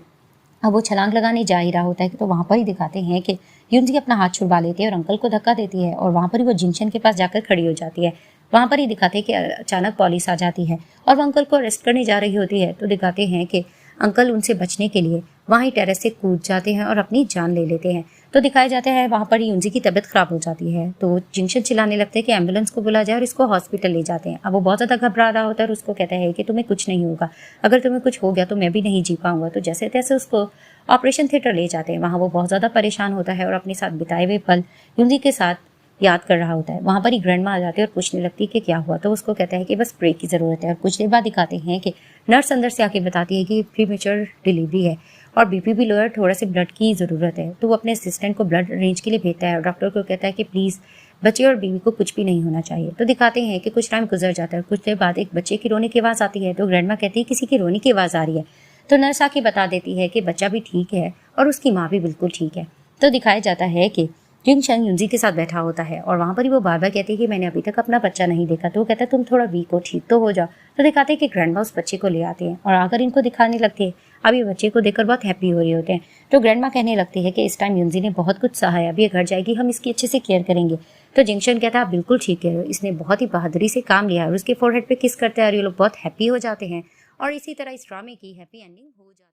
अब वो छलांग लगाने जा ही रहा होता है कि तो वहाँ पर ही दिखाते हैं कि युंजी अपना हाथ छुड़वा लेती है और अंकल को धक्का देती है और वहाँ पर ही वो जिंगशन के पास जाकर खड़ी हो जाती है। वहाँ पर ही दिखाते हैं कि अचानक पुलिस आ जाती है और वो अंकल को अरेस्ट करने जा रही होती है। तो दिखाते हैं कि अंकल उनसे बचने के लिए वहीं टेरेस से कूद जाते हैं और अपनी जान ले लेते हैं। तो दिखाया जाता है वहाँ पर युंजी की तबीयत खराब हो जाती है तो जिंगशन चिल्लाने लगते हैं कि एम्बुलेंस को बुला जाए और इसको हॉस्पिटल ले जाते हैं। अब वो बहुत ज़्यादा घबरा रहा होता है और उसको कहता है कि तुम्हें कुछ नहीं होगा, अगर तुम्हें कुछ हो गया तो मैं भी नहीं जी पाऊंगा। तो जैसे तैसे उसको ऑपरेशन थिएटर ले जाते हैं। वहाँ वो बहुत ज़्यादा परेशान होता है और अपने साथ बिताए हुए पल युंजी के साथ याद कर रहा होता है। वहाँ पर ही ग्रैंडमा आ जाती है और पूछने लगती है कि क्या हुआ। तो उसको कहता है कि बस ब्रेक की ज़रूरत है। और कुछ देर बाद दिखाते हैं कि नर्स अंदर से आके बताती है कि प्रीमेच्योर डिलीवरी है और बीपी भी लो है, थोड़ा से ब्लड की ज़रूरत है। तो वो अपने असिस्टेंट को ब्लड अरेंज के लिए भेजता है और डॉक्टर को कहता है कि प्लीज़ बच्चे और बीवी को कुछ भी नहीं होना चाहिए। तो दिखाते हैं कि कुछ टाइम गुजर जाता है। कुछ देर बाद एक बच्चे की रोने की आवाज़ आती है। तो ग्रैंडमा कहती है किसी की रोने की आवाज़ आ रही है। तो नर्स आके बता देती है कि बच्चा भी ठीक है और उसकी माँ भी बिल्कुल ठीक है। तो दिखाया जाता है कि जिंगशन युंजी के साथ बैठा होता है और वहाँ पर ही वो बार बार कहती है कि मैंने अभी तक अपना बच्चा नहीं देखा। तो वो कहता है तुम थोड़ा वीक हो, ठीक तो हो जाओ। तो दिखाते हैं कि ग्रैंडमा उस बच्चे को ले आते हैं और आकर इनको दिखाने लगती है। अब ये बच्चे को देखकर बहुत हैप्पी हो रहे होते हैं। तो ग्रैंडमा कहने लगती है कि इस टाइम युंजी ने बहुत कुछ सहा है, अब ये घर जाएगी, हम इसकी अच्छे से केयर करेंगे। तो जिंगशन कहता है आप बिल्कुल ठीक है, इसने बहुत ही बहादुरी से काम लिया और उसके फोरहेड पे किस करते हैं और ये लोग बहुत हैप्पी हो जाते हैं और इसी तरह इस ड्रामे की हैप्पी एंडिंग हो जाती है।